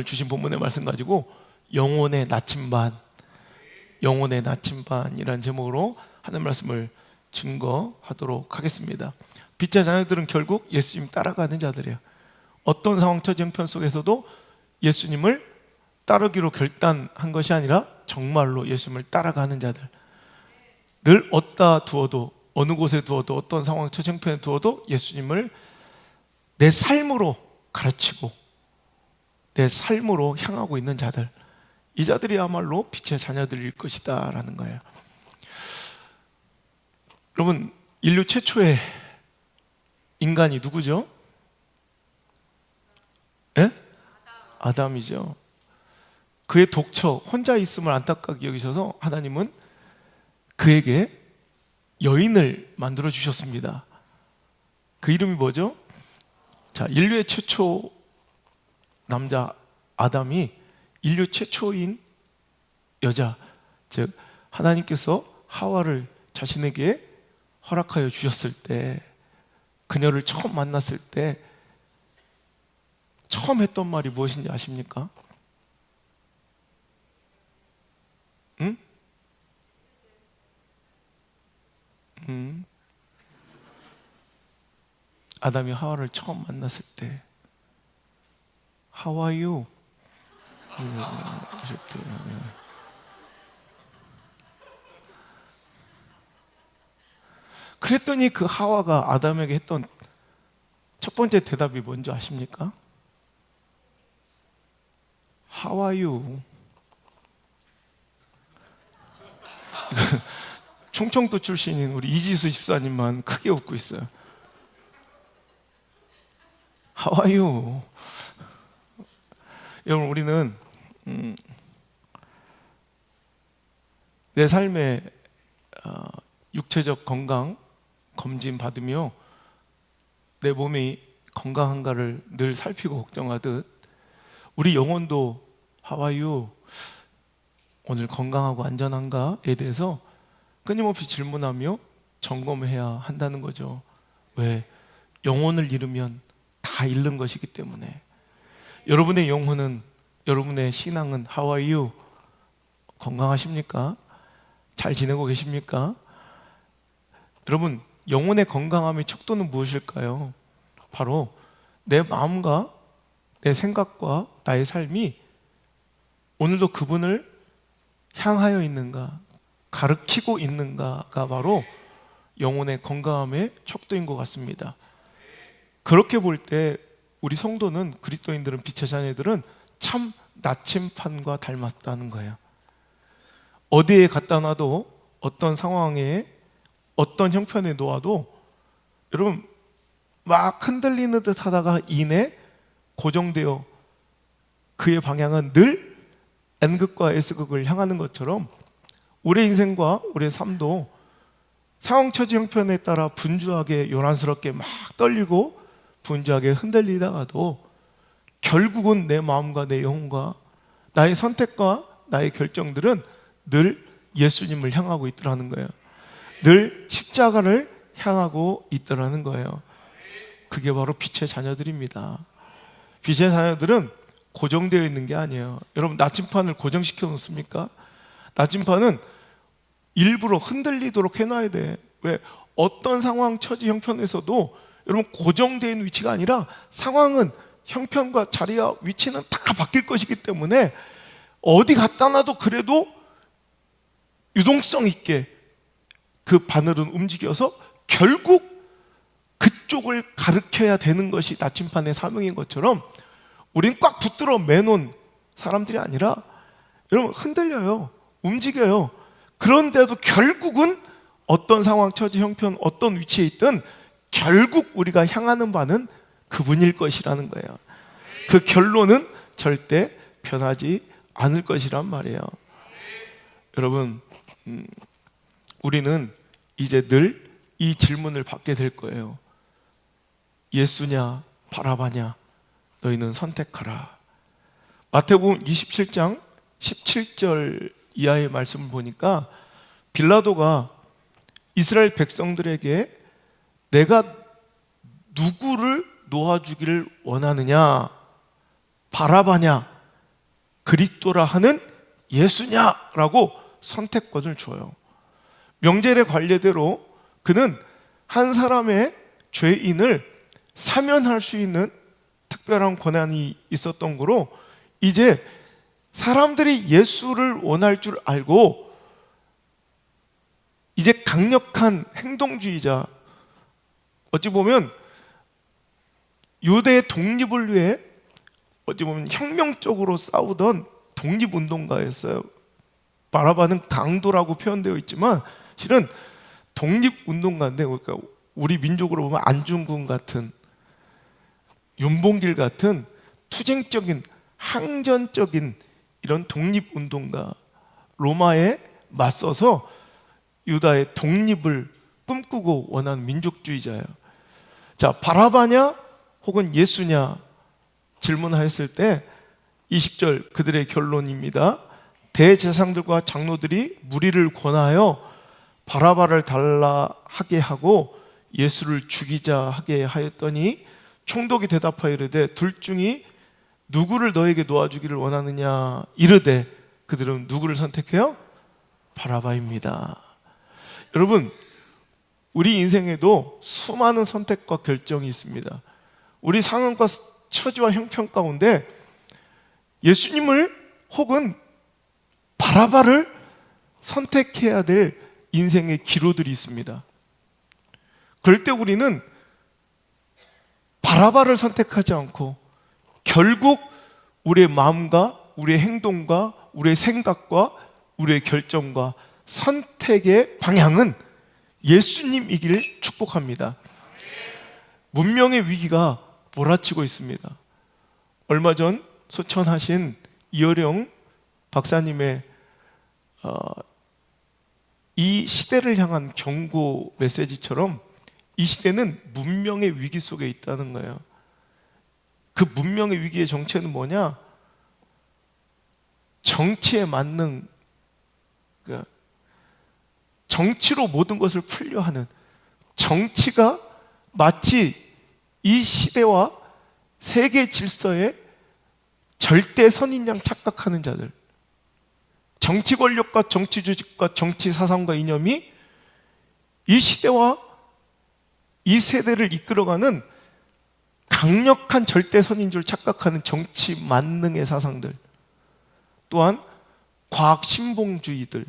주신 본문의 말씀 가지고 영혼의 나침반이라는 제목으로 하는 말씀을 증거하도록 하겠습니다. 빛의 자녀들은 결국 예수님 따라가는 자들이에요. 어떤 상황, 처지, 형편 속에서도 예수님을 따르기로 결단한 것이 아니라 정말로 예수님을 따라가는 자들. 늘 어디다 두어도, 어느 곳에 두어도, 어떤 상황, 처지, 형편에 두어도 예수님을 내 삶으로 가르치고 내 삶으로 향하고 있는 자들, 이 자들이야말로 빛의 자녀들일 것이다 라는 거예요. 여러분, 인류 최초의 인간이 누구죠? 예? 아담이죠. 그의 독처, 혼자 있음을 안타깝게 여기셔서 하나님은 그에게 여인을 만들어 주셨습니다. 그 이름이 뭐죠? 자, 인류의 최초 남자 아담이 인류 최초인 여자, 즉 하나님께서 하와를 자신에게 허락하여 주셨을 때, 그녀를 처음 만났을 때 처음 했던 말이 무엇인지 아십니까? 응? 아담이 하와를 처음 만났을 때 How are you? 그랬더니 그 하와가 아담에게 했던 첫 번째 대답이 뭔지 아십니까? How are you? 충청도 출신인 우리 이지수 집사님만 크게 웃고 있어요. How are you? 여러분, 우리는 내 삶의 육체적 건강 검진 받으며 내 몸이 건강한가를 늘 살피고 걱정하듯 우리 영혼도 How are you? 오늘 건강하고 안전한가에 대해서 끊임없이 질문하며 점검해야 한다는 거죠. 왜? 영혼을 잃으면 다 잃는 것이기 때문에. 여러분의 영혼은, 여러분의 신앙은 How are you? 건강하십니까? 잘 지내고 계십니까? 여러분, 영혼의 건강함의 척도는 무엇일까요? 바로 내 마음과 내 생각과 나의 삶이 오늘도 그분을 향하여 있는가, 가르치고 있는가가 바로 영혼의 건강함의 척도인 것 같습니다. 그렇게 볼 때 우리 성도는, 그리스도인들은, 빛의 자녀들은 참 나침판과 닮았다는 거예요. 어디에 갖다 놔도, 어떤 상황에, 어떤 형편에 놓아도 여러분 막 흔들리는 듯 하다가 이내 고정되어 그의 방향은 늘 N극과 S극을 향하는 것처럼 우리의 인생과 우리의 삶도 상황, 처지, 형편에 따라 분주하게, 요란스럽게 막 떨리고 분주하게 흔들리다가도 결국은 내 마음과 내 영혼과 나의 선택과 나의 결정들은 늘 예수님을 향하고 있더라는 거예요. 늘 십자가를 향하고 있더라는 거예요. 그게 바로 빛의 자녀들입니다. 빛의 자녀들은 고정되어 있는 게 아니에요. 여러분, 나침판을 고정시켜 놓습니까? 나침판은 일부러 흔들리도록 해놔야 돼. 왜? 어떤 상황, 처지, 형편에서도 여러분 고정되어 있는 위치가 아니라 상황은, 형편과 자리와 위치는 다 바뀔 것이기 때문에 어디 갖다 놔도 그래도 유동성 있게 그 바늘은 움직여서 결국 그쪽을 가르쳐야 되는 것이 나침판의 사명인 것처럼 우린 꽉 붙들어 매놓은 사람들이 아니라 여러분 흔들려요, 움직여요. 그런데도 결국은 어떤 상황, 처지, 형편, 어떤 위치에 있든 결국 우리가 향하는 바는 그분일 것이라는 거예요. 그 결론은 절대 변하지 않을 것이란 말이에요. 여러분, 우리는 이제 늘 이 질문을 받게 될 거예요. 예수냐 바라바냐 너희는 선택하라. 마태복음 27장 17절 이하의 말씀을 보니까 빌라도가 이스라엘 백성들에게 내가 누구를 놓아주기를 원하느냐, 바라바냐, 그리스도라 하는 예수냐라고 선택권을 줘요. 명절의 관례대로 그는 한 사람의 죄인을 사면할 수 있는 특별한 권한이 있었던 거로 이제 사람들이 예수를 원할 줄 알고 이제 강력한 행동주의자, 어찌 보면 유대의 독립을 위해 어찌 보면 혁명적으로 싸우던 독립운동가였어요. 바라바는 강도라고 표현되어 있지만 실은 독립운동가인데, 그러니까 우리 민족으로 보면 안중근 같은, 윤봉길 같은 투쟁적인 항전적인 이런 독립운동가, 로마에 맞서서 유다의 독립을 꿈꾸고 원하는 민족주의자예요. 자, 바라바냐 혹은 예수냐 질문하였을 때 20절 그들의 결론입니다. 대제사장들과 장로들이 무리를 권하여 바라바를 달라 하게 하고 예수를 죽이자 하게 하였더니 총독이 대답하여 이르되 둘 중이 누구를 너에게 놓아주기를 원하느냐 이르되 그들은 누구를 선택해요? 바라바입니다. 여러분, 우리 인생에도 수많은 선택과 결정이 있습니다. 우리 상황과 처지와 형편 가운데 예수님을 혹은 바라바를 선택해야 될 인생의 기로들이 있습니다. 그럴 때 우리는 바라바를 선택하지 않고 결국 우리의 마음과 우리의 행동과 우리의 생각과 우리의 결정과 선택의 방향은 예수님이기를 축복합니다. 문명의 위기가 몰아치고 있습니다. 얼마 전 소천하신 이어령 박사님의 이 시대를 향한 경고 메시지처럼 이 시대는 문명의 위기 속에 있다는 거예요. 그 문명의 위기의 정체는 뭐냐? 정치에 맞는, 정치로 모든 것을 풀려 하는, 정치가 마치 이 시대와 세계 질서의 절대 선인 양 착각하는 자들, 정치 권력과 정치 조직과 정치 사상과 이념이 이 시대와 이 세대를 이끌어가는 강력한 절대 선인 줄 착각하는 정치 만능의 사상들, 또한 과학 신봉주의들,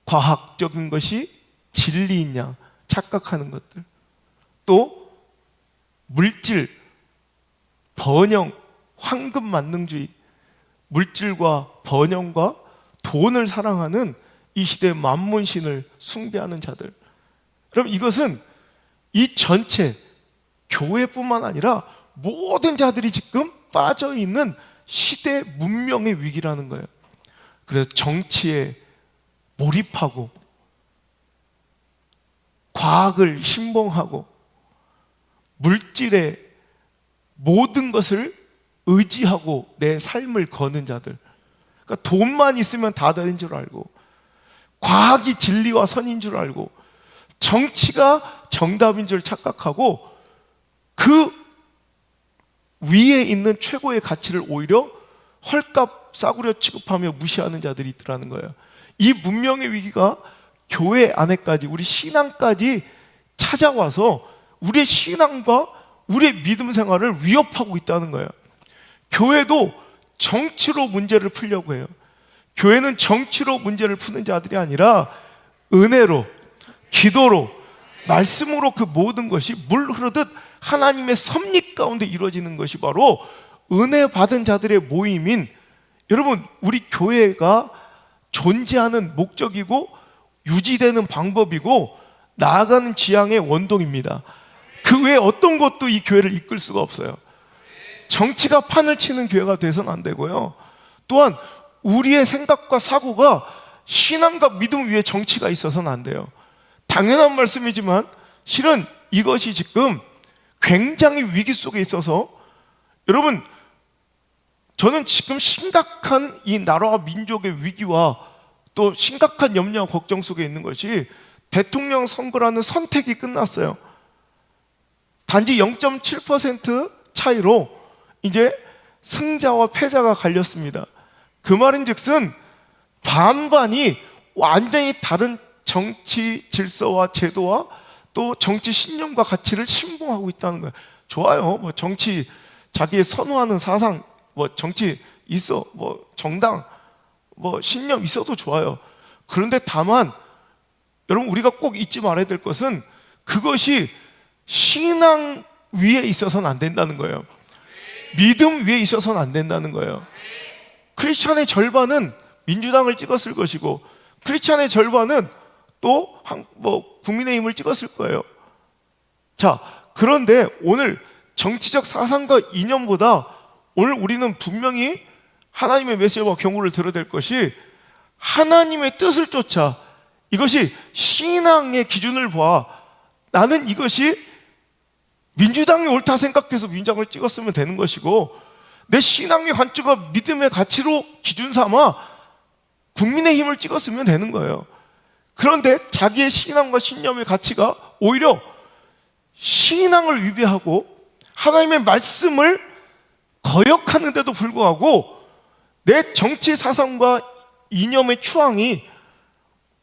과학적인 것이 진리인 양 착각하는 것들, 또 물질, 번영, 황금 만능주의, 물질과 번영과 돈을 사랑하는 이 시대의 만문신을 숭배하는 자들. 그럼 이것은 이 전체 교회뿐만 아니라 모든 자들이 지금 빠져있는 시대 문명의 위기라는 거예요. 그래서 정치에 몰입하고 과학을 신봉하고 물질에 모든 것을 의지하고 내 삶을 거는 자들, 그러니까 돈만 있으면 다 되는 줄 알고, 과학이 진리와 선인 줄 알고, 정치가 정답인 줄 착각하고, 그 위에 있는 최고의 가치를 오히려 헐값 싸구려 취급하며 무시하는 자들이 있더라는 거예요. 이 문명의 위기가 교회 안에까지, 우리 신앙까지 찾아와서 우리의 신앙과 우리의 믿음 생활을 위협하고 있다는 거예요. 교회도 정치로 문제를 풀려고 해요. 교회는 정치로 문제를 푸는 자들이 아니라 은혜로, 기도로, 말씀으로 그 모든 것이 물 흐르듯 하나님의 섭리 가운데 이루어지는 것이 바로 은혜 받은 자들의 모임인, 여러분, 우리 교회가 존재하는 목적이고 유지되는 방법이고 나아가는 지향의 원동입니다. 그 외에 어떤 것도 이 교회를 이끌 수가 없어요. 정치가 판을 치는 교회가 돼서는 안 되고요. 또한 우리의 생각과 사고가 신앙과 믿음 위에 정치가 있어서는 안 돼요. 당연한 말씀이지만 실은 이것이 지금 굉장히 위기 속에 있어서, 여러분, 저는 지금 심각한 이 나라와 민족의 위기와 또 심각한 염려와 걱정 속에 있는 것이, 대통령 선거라는 선택이 끝났어요. 단지 0.7% 차이로 이제 승자와 패자가 갈렸습니다. 그 말인즉슨 반반이 완전히 다른 정치 질서와 제도와 또 정치 신념과 가치를 신봉하고 있다는 거예요. 좋아요. 뭐 정치 자기의 선호하는 사상, 뭐 정치 있어, 뭐 정당, 뭐 신념 있어도 좋아요. 그런데 다만 여러분 우리가 꼭 잊지 말아야 될 것은 그것이 신앙 위에 있어서는 안 된다는 거예요. 믿음 위에 있어서는 안 된다는 거예요. 크리스찬의 절반은 민주당을 찍었을 것이고 크리스찬의 절반은 또 국민의힘을 찍었을 거예요. 자, 그런데 오늘 정치적 사상과 이념보다 오늘 우리는 분명히 하나님의 메시지와 경고를 들어야 될 것이 하나님의 뜻을 쫓아, 이것이 신앙의 기준을 봐. 나는 이것이 민주당이 옳다 생각해서 민주당을 찍었으면 되는 것이고, 내 신앙의 관점과 믿음의 가치로 기준 삼아 국민의힘을 찍었으면 되는 거예요. 그런데 자기의 신앙과 신념의 가치가 오히려 신앙을 위배하고 하나님의 말씀을 거역하는데도 불구하고 내 정치 사상과 이념의 추앙이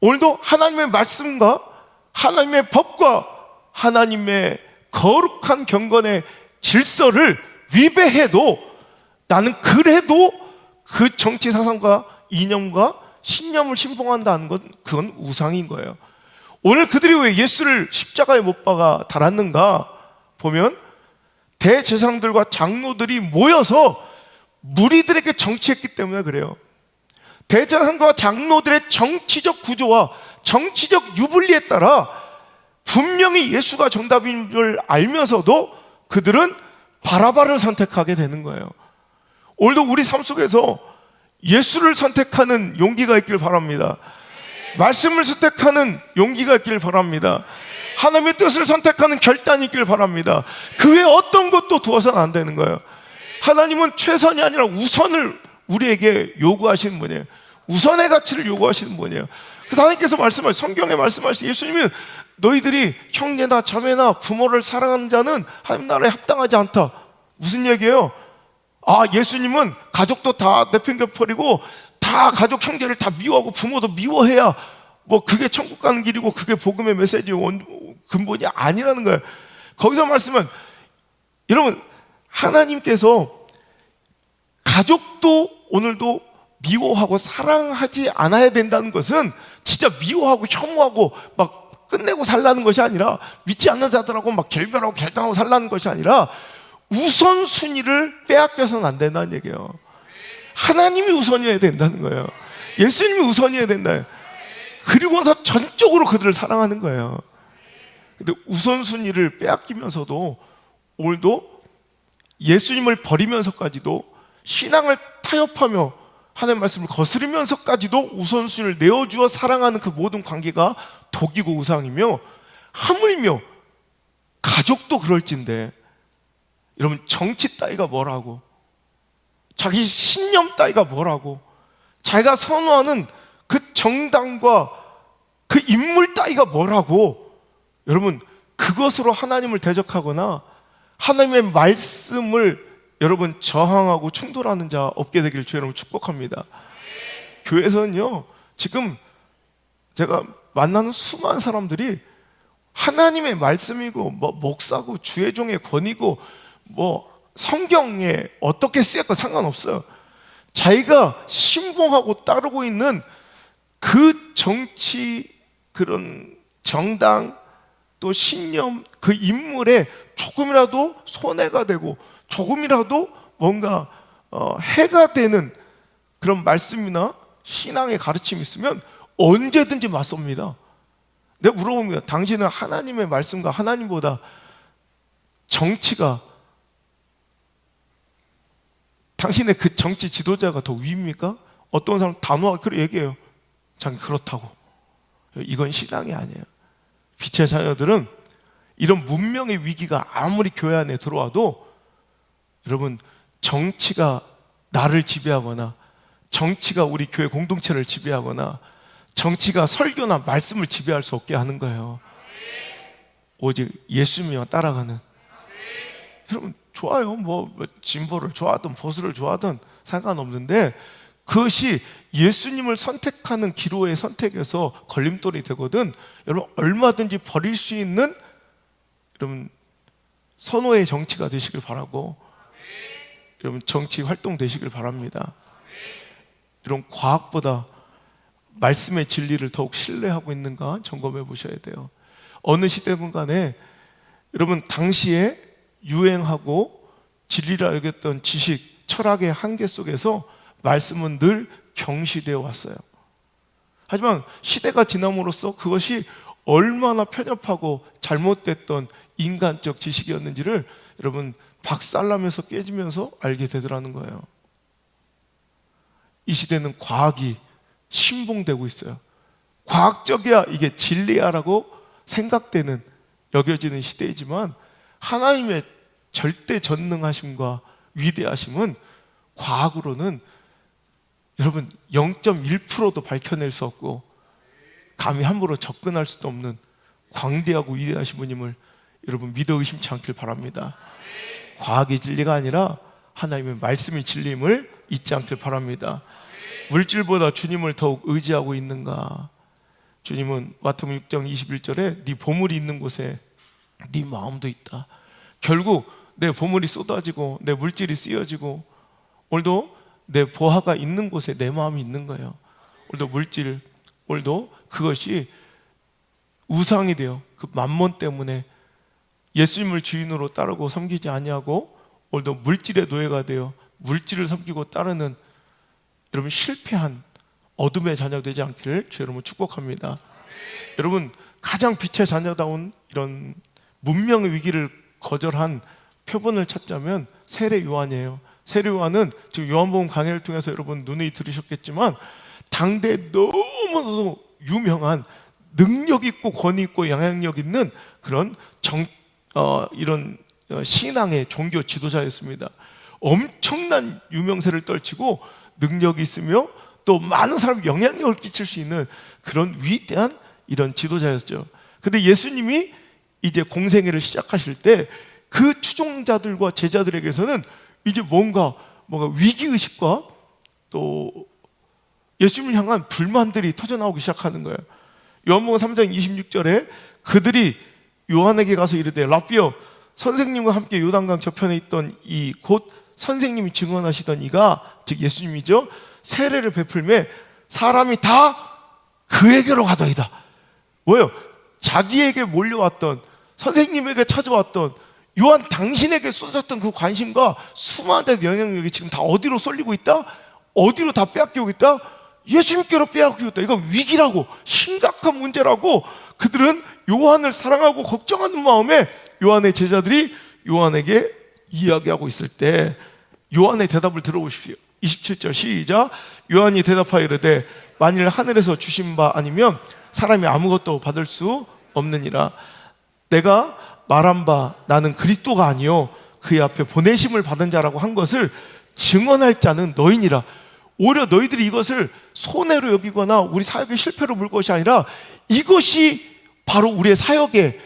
오늘도 하나님의 말씀과 하나님의 법과 하나님의 거룩한 경건의 질서를 위배해도 나는 그래도 그 정치 사상과 이념과 신념을 신봉한다는 건 그건 우상인 거예요. 오늘 그들이 왜 예수를 십자가에 못 박아 달았는가 보면 대제사장들과 장로들이 모여서 무리들에게 정치했기 때문에 그래요. 대제사장과 장로들의 정치적 구조와 정치적 유불리에 따라 분명히 예수가 정답인 줄 알면서도 그들은 바라바를 선택하게 되는 거예요. 오늘도 우리 삶 속에서 예수를 선택하는 용기가 있길 바랍니다. 말씀을 선택하는 용기가 있길 바랍니다. 하나님의 뜻을 선택하는 결단이 있길 바랍니다. 그 외에 어떤 것도 두어서는 안 되는 거예요. 하나님은 최선이 아니라 우선을 우리에게 요구하시는 분이에요. 우선의 가치를 요구하시는 분이에요. 그래서 하나님께서 성경에 말씀하신 예수님은 너희들이 형제나 자매나 부모를 사랑하는 자는 하나님 나라에 합당하지 않다. 무슨 얘기예요? 예수님은 가족도 다 내팽개버리고 다 가족 형제를 다 미워하고 부모도 미워해야 뭐 그게 천국 가는 길이고 그게 복음의 메시지의 근본이 아니라는 거예요. 거기서 말씀은 여러분 하나님께서 가족도 오늘도 미워하고 사랑하지 않아야 된다는 것은 진짜 미워하고 혐오하고 막 끝내고 살라는 것이 아니라 믿지 않는 자들하고 막 결별하고 결단하고 살라는 것이 아니라 우선순위를 빼앗겨서는 안 된다는 얘기예요. 하나님이 우선이어야 된다는 거예요. 예수님이 우선이어야 된다. 그리고서 전적으로 그들을 사랑하는 거예요. 근데 우선순위를 빼앗기면서도 오늘도 예수님을 버리면서까지도 신앙을 타협하며 하나님의 말씀을 거스르면서까지도 우선순위를 내어주어 사랑하는 그 모든 관계가 독이고 우상이며, 하물며 가족도 그럴진데 여러분 정치 따위가 뭐라고, 자기 신념 따위가 뭐라고, 자기가 선호하는 그 정당과 그 인물 따위가 뭐라고, 여러분 그것으로 하나님을 대적하거나 하나님의 말씀을 여러분 저항하고 충돌하는 자 없게 되기를 주 여러분 축복합니다. 교회에서는요 지금 제가 만나는 수많은 사람들이 하나님의 말씀이고 뭐 목사고 주의 종의 권위고 뭐 성경에 어떻게 쓰였건 상관없어요. 자기가 신봉하고 따르고 있는 그 정치, 그런 정당, 또 신념, 그 인물에 조금이라도 손해가 되고 조금이라도 뭔가 해가 되는 그런 말씀이나 신앙의 가르침이 있으면 언제든지 맞섭니다. 내가 물어봅니다. 당신은 하나님의 말씀과 하나님보다 정치가, 당신의 그 정치 지도자가 더 위입니까? 어떤 사람 단호하게 그렇게 얘기해요. 자기 그렇다고. 이건 신앙이 아니에요. 빛의 자녀들은 이런 문명의 위기가 아무리 교회 안에 들어와도 여러분 정치가 나를 지배하거나 정치가 우리 교회 공동체를 지배하거나 정치가 설교나 말씀을 지배할 수 없게 하는 거예요. 오직 예수님만 따라가는. 여러분 좋아요. 뭐 진보를 좋아하든 보수를 좋아하든 상관없는데 그것이 예수님을 선택하는 기로의 선택에서 걸림돌이 되거든 여러분 얼마든지 버릴 수 있는 여러분 선호의 정치가 되시길 바라고 여러분 정치 활동 되시길 바랍니다. 이런 과학보다 말씀의 진리를 더욱 신뢰하고 있는가 점검해 보셔야 돼요. 어느 시대든 간에 여러분 당시에 유행하고 진리라 여겼던 지식, 철학의 한계 속에서 말씀은 늘 경시되어 왔어요. 하지만 시대가 지남으로써 그것이 얼마나 편협하고 잘못됐던 인간적 지식이었는지를 여러분 박살나면서 깨지면서 알게 되더라는 거예요. 이 시대는 과학이 신봉되고 있어요. 과학적이야 이게 진리야라고 생각되는 여겨지는 시대이지만 하나님의 절대 전능하심과 위대하심은 과학으로는 여러분 0.1%도 밝혀낼 수 없고 감히 함부로 접근할 수도 없는 광대하고 위대하신 분임을 여러분 믿어 의심치 않길 바랍니다. 과학이 진리가 아니라 하나님의 말씀이 진리임을 잊지 않길 바랍니다. 물질보다 주님을 더욱 의지하고 있는가? 주님은 마태복음 6장 21절에 네 보물이 있는 곳에 네 마음도 있다. 결국 내 보물이 쏟아지고 내 물질이 쓰여지고 오늘도 내 보화가 있는 곳에 내 마음이 있는 거예요. 오늘도 물질, 오늘도 그것이 우상이 되어 그 만몬 때문에 예수님을 주인으로 따르고 섬기지 아니하고 오늘도 물질의 노예가 되어 물질을 섬기고 따르는 여러분 실패한 어둠의 자녀 되지 않기를 주 여러분 축복합니다. 여러분 가장 빛의 자녀다운 이런 문명의 위기를 거절한 표본을 찾자면 세례 요한이에요. 세례 요한은 지금 요한복음 강해를 통해서 여러분 눈이 들으셨겠지만 당대 너무나도 유명한 능력 있고 권위 있고 영향력 있는 그런 이런 신앙의 종교 지도자였습니다. 엄청난 유명세를 떨치고 능력이 있으며 또 많은 사람에게 영향력을 끼칠 수 있는 그런 위대한 이런 지도자였죠. 근데 예수님이 이제 공생애를 시작하실 때 그 추종자들과 제자들에게서는 이제 뭔가 위기의식과 또 예수님을 향한 불만들이 터져나오기 시작하는 거예요. 요한복음 3장 26절에 그들이 요한에게 가서 이르되 라삐여 선생님과 함께 요단강 저편에 있던 이 곧 선생님이 증언하시던 이가 즉 예수님이죠. 세례를 베풀매 사람이 다 그에게로 가더이다. 왜요? 자기에게 몰려왔던 선생님에게 찾아왔던 요한 당신에게 쏟았던 그 관심과 수많은 영향력이 지금 다 어디로 쏠리고 있다? 어디로 다 빼앗기고 있다? 예수님께로 빼앗기고 있다. 이거 위기라고 심각한 문제라고 그들은 요한을 사랑하고 걱정하는 마음에 요한의 제자들이 요한에게 이야기하고 있을 때 요한의 대답을 들어보십시오. 27절 시작. 요한이 대답하여 이르되 만일 하늘에서 주신 바 아니면 사람이 아무것도 받을 수 없느니라. 내가 말한 바 나는 그리스도가 아니요 그의 앞에 보내심을 받은 자라고 한 것을 증언할 자는 너희니라. 오히려 너희들이 이것을 손해로 여기거나 우리 사역의 실패로 볼 것이 아니라 이것이 바로 우리의 사역의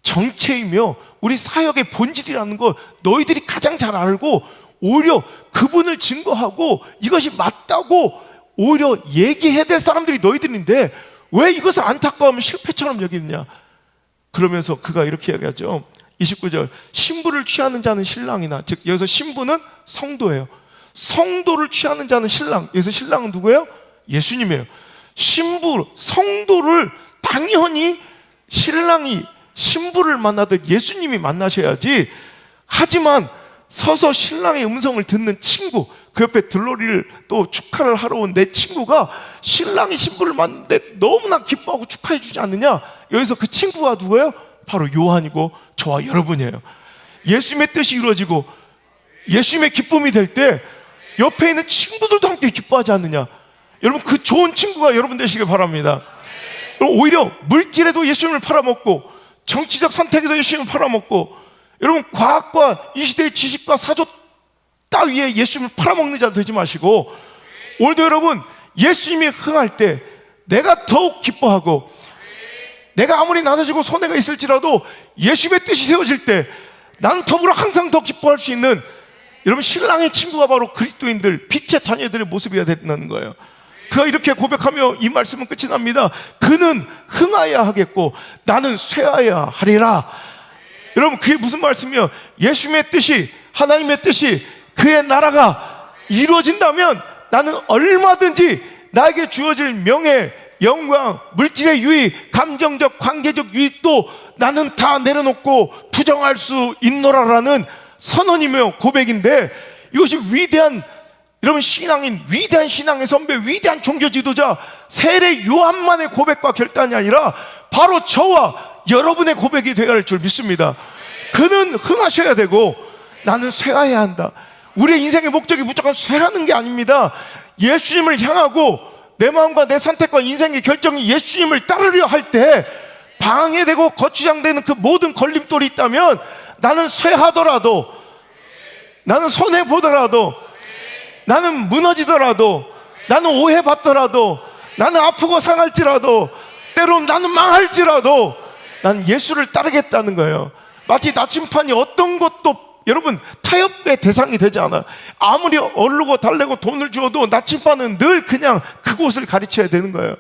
정체이며 우리 사역의 본질이라는 걸 너희들이 가장 잘 알고 오히려 그분을 증거하고 이것이 맞다고 오히려 얘기해야 될 사람들이 너희들인데 왜 이것을 안타까워하면 실패처럼 여기느냐. 그러면서 그가 이렇게 이야기하죠. 29절 신부를 취하는 자는 신랑이나 즉 여기서 신부는 성도예요. 성도를 취하는 자는 신랑. 여기서 신랑은 누구예요? 예수님이에요. 신부, 성도를 당연히 신랑이 신부를 만나듯 예수님이 만나셔야지. 하지만 서서 신랑의 음성을 듣는 친구, 그 옆에 들러리를 또 축하를 하러 온 내 친구가 신랑이 신부를 만났는데 너무나 기뻐하고 축하해 주지 않느냐. 여기서 그 친구가 누구예요? 바로 요한이고 저와 여러분이에요. 예수님의 뜻이 이루어지고 예수님의 기쁨이 될 때 옆에 있는 친구들도 함께 기뻐하지 않느냐. 여러분 그 좋은 친구가 여러분 되시길 바랍니다. 오히려 물질에도 예수님을 팔아먹고 정치적 선택에도 예수님을 팔아먹고 여러분 과학과 이 시대의 지식과 사조 따위에 예수님을 팔아먹는 자 되지 마시고 오늘도 여러분 예수님이 흥할 때 내가 더욱 기뻐하고 내가 아무리 낮아지고 손해가 있을지라도 예수님의 뜻이 세워질 때 나는 더불어 항상 더 기뻐할 수 있는 여러분, 신랑의 친구가 바로 그리스도인들, 빛의 자녀들의 모습이어야 된다는 거예요. 그가 이렇게 고백하며 이 말씀은 끝이 납니다. 그는 흥하여야 하겠고 나는 쇠하여야 하리라. 여러분, 그게 무슨 말씀이에요? 예수님의 뜻이, 하나님의 뜻이, 그의 나라가 이루어진다면 나는 얼마든지 나에게 주어질 명예, 영광, 물질의 유익, 감정적, 관계적 유익도 나는 다 내려놓고 부정할 수 있노라라는 선언이며 고백인데, 이것이 위대한, 여러분, 신앙인, 위대한 신앙의 선배, 위대한 종교 지도자 세례 요한만의 고백과 결단이 아니라 바로 저와 여러분의 고백이 되어야 할 줄 믿습니다. 그는 흥하셔야 되고 나는 쇠하여야 한다. 우리의 인생의 목적이 무조건 쇠하는 게 아닙니다. 예수님을 향하고 내 마음과 내 선택과 인생의 결정이 예수님을 따르려 할 때 방해되고 거추장되는 그 모든 걸림돌이 있다면 나는 쇠하더라도, 나는 손해보더라도, 나는 무너지더라도, 나는 오해받더라도, 나는 아프고 상할지라도, 때론 나는 망할지라도 난 예수를 따르겠다는 거예요. 마치 나침판이 어떤 것도 여러분 타협의 대상이 되지 않아요. 아무리 얼르고 달래고 돈을 주어도 나침판은 늘 그냥 그곳을 가르쳐야 되는 거예요.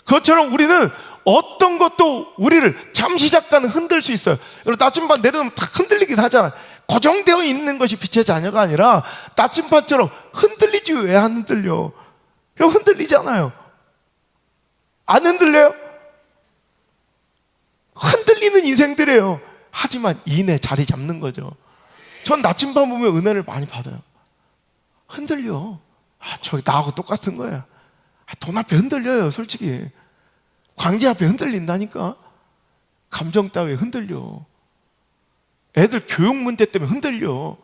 그것처럼 우리는 어떤 것도 우리를 잠시 잠깐 흔들 수 있어요. 여러분, 나침판 내려놓으면 다 흔들리긴 하잖아요. 고정되어 있는 것이 빛의 자녀가 아니라 나침판처럼 흔들리지 왜 안 흔들려? 흔들리잖아요. 안 흔들려요? 흔들리는 인생들이에요. 하지만 인에 자리 잡는 거죠. 전 나침반 보면 은혜를 많이 받아요. 흔들려. 저기 나하고 똑같은 거야. 돈 앞에 흔들려요, 솔직히. 관계 앞에 흔들린다니까. 감정 따위에 흔들려. 애들 교육 문제 때문에 흔들려.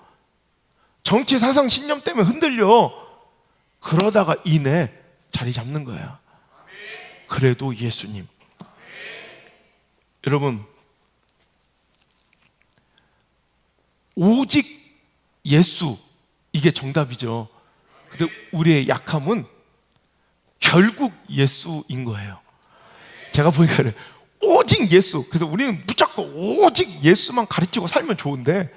정치 사상 신념 때문에 흔들려. 그러다가 인에 자리 잡는 거야. 그래도 예수님. 여러분, 오직 예수, 이게 정답이죠. 근데 우리의 약함은 결국 예수인 거예요. 제가 보니까 그래, 오직 예수. 그래서 우리는 무조건 오직 예수만 가르치고 살면 좋은데,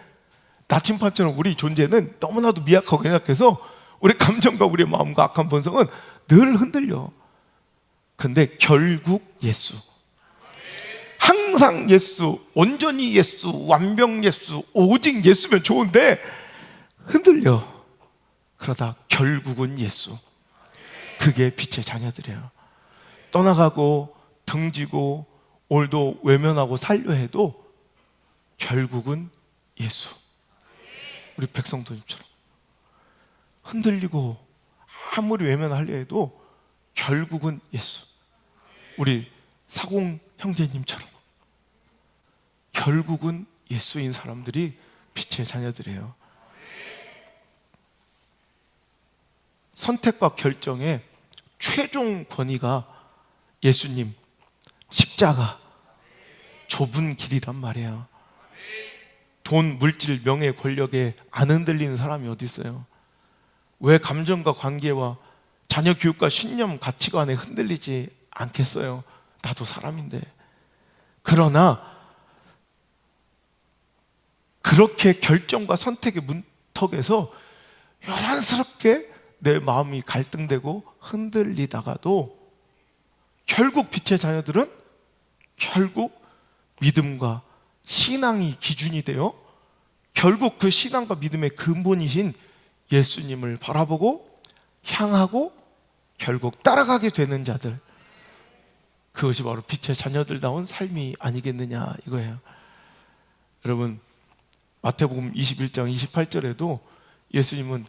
나침판처럼 우리 존재는 너무나도 미약하고 연약해서 우리 감정과 우리의 마음과 악한 본성은 늘 흔들려. 근데 결국 예수, 항상 예수, 온전히 예수, 완벽 예수, 오직 예수면 좋은데 흔들려. 그러다 결국은 예수. 그게 빛의 자녀들이에요. 떠나가고 등지고 오늘도 외면하고 살려 해도 결국은 예수. 우리 백성도님처럼 흔들리고 아무리 외면하려 해도 결국은 예수. 우리 사공 형제님처럼 결국은 예수인 사람들이 빛의 자녀들이에요. 선택과 결정의 최종 권위가 예수님, 십자가, 좁은 길이란 말이에요. 돈, 물질, 명예, 권력에 안 흔들리는 사람이 어디 있어요? 왜 감정과 관계와 자녀 교육과 신념, 가치관에 흔들리지 않겠어요? 나도 사람인데. 그러나 그렇게 결정과 선택의 문턱에서 요란스럽게 내 마음이 갈등되고 흔들리다가도 결국 빛의 자녀들은 결국 믿음과 신앙이 기준이 되어 결국 그 신앙과 믿음의 근본이신 예수님을 바라보고 향하고 결국 따라가게 되는 자들, 그것이 바로 빛의 자녀들다운 삶이 아니겠느냐 이거예요. 여러분, 마태복음 21장 28절에도 예수님은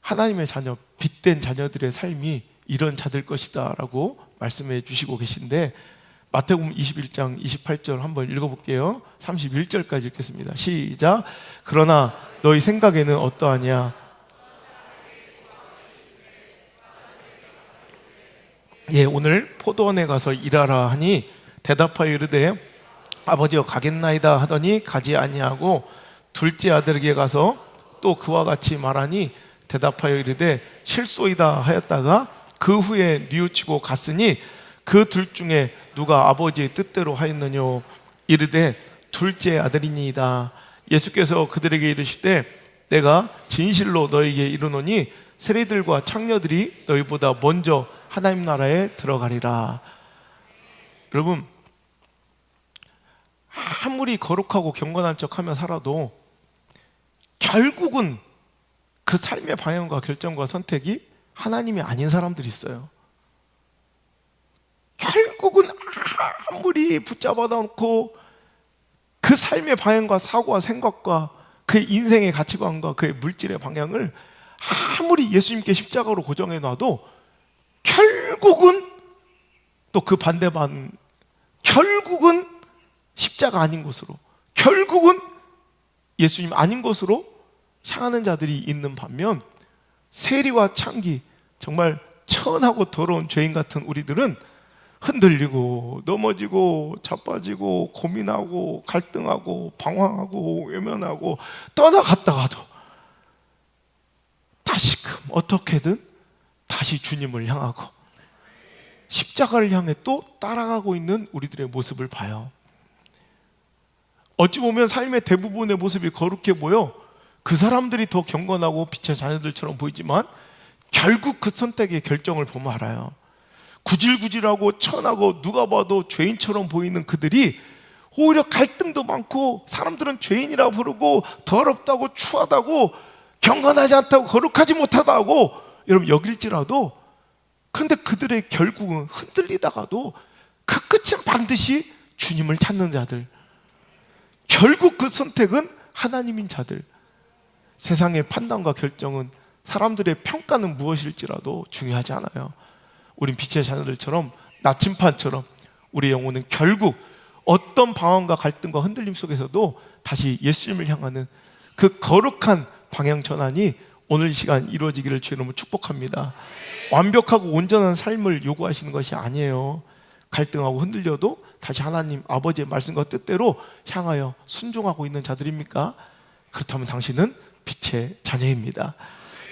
하나님의 자녀, 빛된 자녀들의 삶이 이런 자들 것이다 라고 말씀해 주시고 계신데, 마태복음 21장 28절 한번 읽어볼게요. 31절까지 읽겠습니다. 시작. 그러나 너희 생각에는 어떠하냐? 예, 오늘 포도원에 가서 일하라 하니 대답하여 이르되 아버지여 가겠나이다 하더니 가지 아니하고 둘째 아들에게 가서 또 그와 같이 말하니 대답하여 이르되 실소이다 하였다가 그 후에 뉘우치고 갔으니 그 둘 중에 누가 아버지의 뜻대로 하였느뇨? 이르되 둘째 아들이니이다. 예수께서 그들에게 이르시되 내가 진실로 너에게 이르노니 세리들과 창녀들이 너희보다 먼저 하나님 나라에 들어가리라. 여러분, 아무리 거룩하고 경건한 척하며 살아도 결국은 그 삶의 방향과 결정과 선택이 하나님이 아닌 사람들이 있어요. 결국은 아무리 붙잡아 놓고 그 삶의 방향과 사고와 생각과 그의 인생의 가치관과 그의 물질의 방향을 아무리 예수님께 십자가로 고정해 놔도 결국은 또 그 반대반, 결국은 십자가 아닌 곳으로, 결국은 예수님 아닌 곳으로 향하는 자들이 있는 반면, 세리와 창기, 정말 천하고 더러운 죄인 같은 우리들은 흔들리고 넘어지고 자빠지고 고민하고 갈등하고 방황하고 외면하고 떠나갔다가도 다시금 어떻게든 다시 주님을 향하고 십자가를 향해 또 따라가고 있는 우리들의 모습을 봐요. 어찌 보면 삶의 대부분의 모습이 거룩해 보여 그 사람들이 더 경건하고 빛의 자녀들처럼 보이지만 결국 그 선택의 결정을 보면 알아요. 구질구질하고 천하고 누가 봐도 죄인처럼 보이는 그들이 오히려 갈등도 많고, 사람들은 죄인이라고 부르고 더럽다고 추하다고 경건하지 않다고 거룩하지 못하다고 여러분 여길지라도, 그런데 그들의 결국은 흔들리다가도 그 끝은 반드시 주님을 찾는 자들, 결국 그 선택은 하나님인 자들. 세상의 판단과 결정은, 사람들의 평가는 무엇일지라도 중요하지 않아요. 우린 빛의 자녀들처럼, 나침판처럼 우리 영혼은 결국 어떤 방황과 갈등과 흔들림 속에서도 다시 예수님을 향하는 그 거룩한 방향 전환이 오늘 이 시간 이루어지기를 주의 이름으로 축복합니다. 완벽하고 온전한 삶을 요구하시는 것이 아니에요. 갈등하고 흔들려도 다시 하나님 아버지의 말씀과 뜻대로 향하여 순종하고 있는 자들입니까? 그렇다면 당신은 빛의 자녀입니다.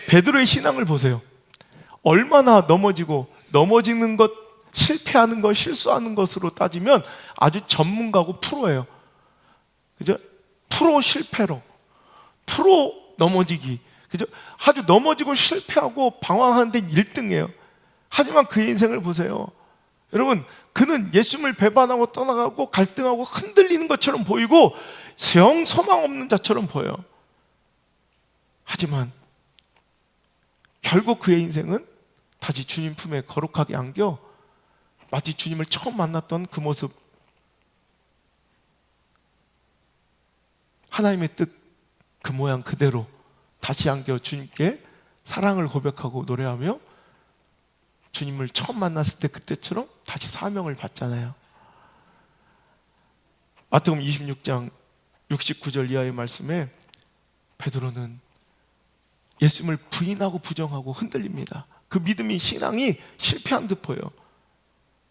베드로의 신앙을 보세요. 얼마나 넘어지는 것, 실패하는 것, 실수하는 것으로 따지면 아주 전문가고 프로예요. 그죠? 프로 실패로, 프로 넘어지기. 그죠? 아주 넘어지고 실패하고 방황하는 데는 1등이에요. 하지만 그의 인생을 보세요. 여러분, 그는 예수님을 배반하고 떠나가고 갈등하고 흔들리는 것처럼 보이고 영 소망 없는 자처럼 보여요. 하지만 결국 그의 인생은 다시 주님 품에 거룩하게 안겨 마치 주님을 처음 만났던 그 모습, 하나님의 뜻 그 모양 그대로 다시 안겨 주님께 사랑을 고백하고 노래하며 주님을 처음 만났을 때 그때처럼 다시 사명을 받잖아요. 마태복음 26장 69절 이하의 말씀에 베드로는 예수님을 부인하고 부정하고 흔들립니다. 그 믿음이, 신앙이 실패한 듯 보여.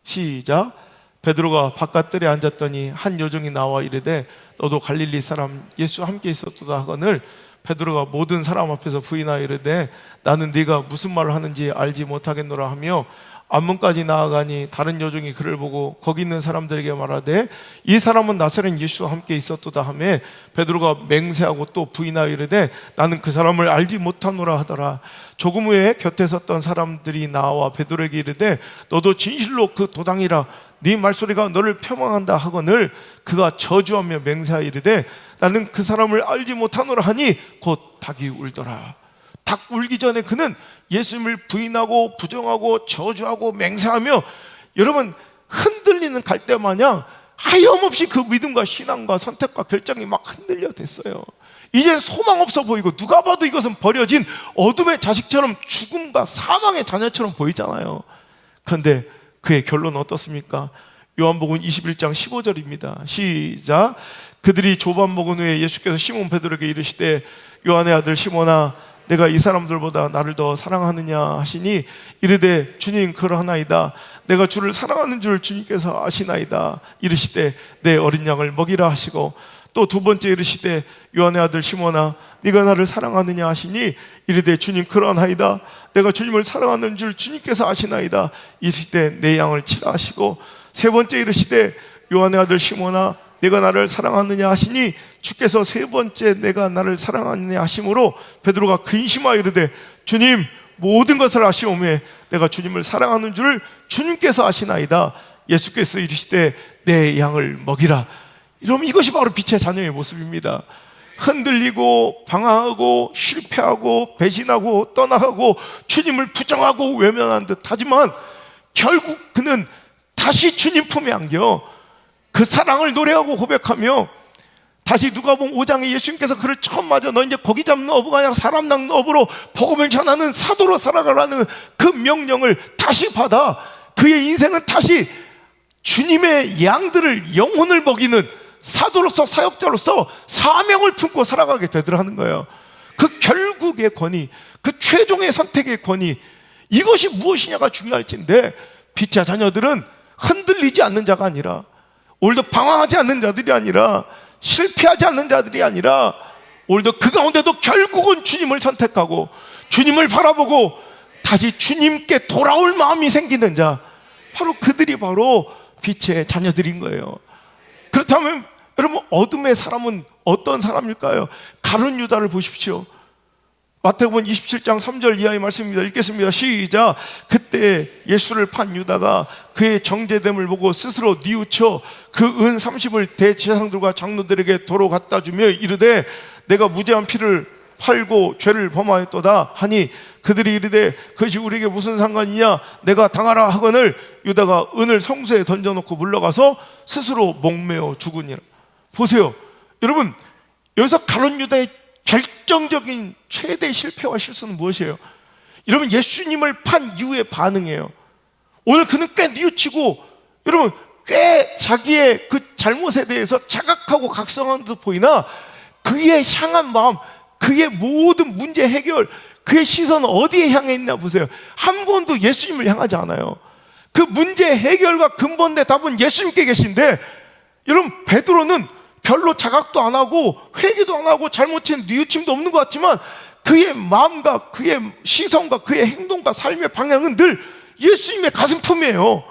시작. 베드로가 바깥들에 앉았더니 한 여종이 나와 이르되 너도 갈릴리 사람 예수와 함께 있었도다 하거늘 베드로가 모든 사람 앞에서 부인하여 이르되 나는 네가 무슨 말을 하는지 알지 못하겠노라 하며 앞문까지 나아가니 다른 여종이 그를 보고 거기 있는 사람들에게 말하되 이 사람은 나사렛 예수와 함께 있었도다 하며 베드로가 맹세하고 또 부인하여 이르되 나는 그 사람을 알지 못하노라 하더라. 조금 후에 곁에 섰던 사람들이 나와 베드로에게 이르되 너도 진실로 그 도당이라 네 말소리가 너를 폄하한다 하거늘 그가 저주하며 맹세하여 이르되 나는 그 사람을 알지 못하노라 하니 곧 닭이 울더라. 닭 울기 전에 그는 예수님을 부인하고 부정하고 저주하고 맹세하며 여러분 흔들리는 갈대 마냥 하염없이 그 믿음과 신앙과 선택과 결정이 막 흔들려 됐어요. 이제 소망 없어 보이고 누가 봐도 이것은 버려진 어둠의 자식처럼 죽음과 사망의 자녀처럼 보이잖아요. 그런데 그의 결론은 어떻습니까? 요한복음 21장 15절입니다. 시작. 그들이 조반 먹은 후에 예수께서 시몬 베드로에게 이르시되 요한의 아들 시몬아 내가 이 사람들보다 나를 더 사랑하느냐 하시니 이르되 주님 그러하나이다. 내가 주를 사랑하는 줄 주님께서 아시나이다. 이르시되 내 어린 양을 먹이라 하시고 또 두 번째 이르시되 요한의 아들 시몬아 네가 나를 사랑하느냐 하시니 이르되 주님 그러하나이다. 내가 주님을 사랑하는 줄 주님께서 아시나이다. 이르시되 내 양을 치라 하시고 세 번째 이르시되 요한의 아들 시몬아 내가 나를 사랑하느냐 하시니 주께서 세 번째 내가 나를 사랑하느냐 하심으로 베드로가 근심하여 이르되 주님 모든 것을 아시오매 내가 주님을 사랑하는 줄을 주님께서 아시나이다. 예수께서 이르시되 내 양을 먹이라. 이러면 이것이 바로 빛의 자녀의 모습입니다. 흔들리고 방황하고 실패하고 배신하고 떠나가고 주님을 부정하고 외면한 듯 하지만 결국 그는 다시 주님 품에 안겨 그 사랑을 노래하고 고백하며 다시 누가복음 5장에 예수님께서 그를 처음 맞아 너 이제 고기 잡는 어부가 아니라 사람 낚는 어부로 복음을 전하는 사도로 살아가라는 그 명령을 다시 받아 그의 인생은 다시 주님의 양들을 영혼을 먹이는 사도로서 사역자로서 사명을 품고 살아가게 되더라는 거예요. 그 결국의 권위, 그 최종의 선택의 권위, 이것이 무엇이냐가 중요할진데 빛의 자녀들은 흔들리지 않는 자가 아니라 오늘도 방황하지 않는 자들이 아니라 실패하지 않는 자들이 아니라 오늘도 그 가운데도 결국은 주님을 선택하고 주님을 바라보고 다시 주님께 돌아올 마음이 생기는 자, 바로 그들이 바로 빛의 자녀들인 거예요. 그렇다면 여러분 어둠의 사람은 어떤 사람일까요? 가룟 유다를 보십시오. 마태복음 27장 3절 이하의 말씀입니다. 읽겠습니다. 시작. 그때 예수를 판 유다가 그의 정죄됨을 보고 스스로 뉘우쳐 그 은 30을 대제사장들과 장로들에게 도로 갖다 주며 이르되 내가 무죄한 피를 팔고 죄를 범하였도다 하니 그들이 이르되 그것이 우리에게 무슨 상관이냐 내가 당하라 하거늘 유다가 은을 성소에 던져놓고 물러가서 스스로 목매어 죽으니라. 보세요 여러분, 여기서 가룟 유다의 결정적인 최대 실패와 실수는 무엇이에요? 여러분 예수님을 판 이후의 반응이에요. 오늘 그는 꽤 뉘우치고 여러분 꽤 자기의 그 잘못에 대해서 자각하고 각성하는 듯 보이나 그의 향한 마음, 그의 모든 문제 해결, 그의 시선은 어디에 향해 있나 보세요. 한 번도 예수님을 향하지 않아요. 그 문제 해결과 근본의 답은 예수님께 계신데 여러분 베드로는 별로 자각도 안 하고 회개도 안 하고 잘못된 뉘우침도 없는 것 같지만 그의 마음과 그의 시선과 그의 행동과 삶의 방향은 늘 예수님의 가슴품이에요.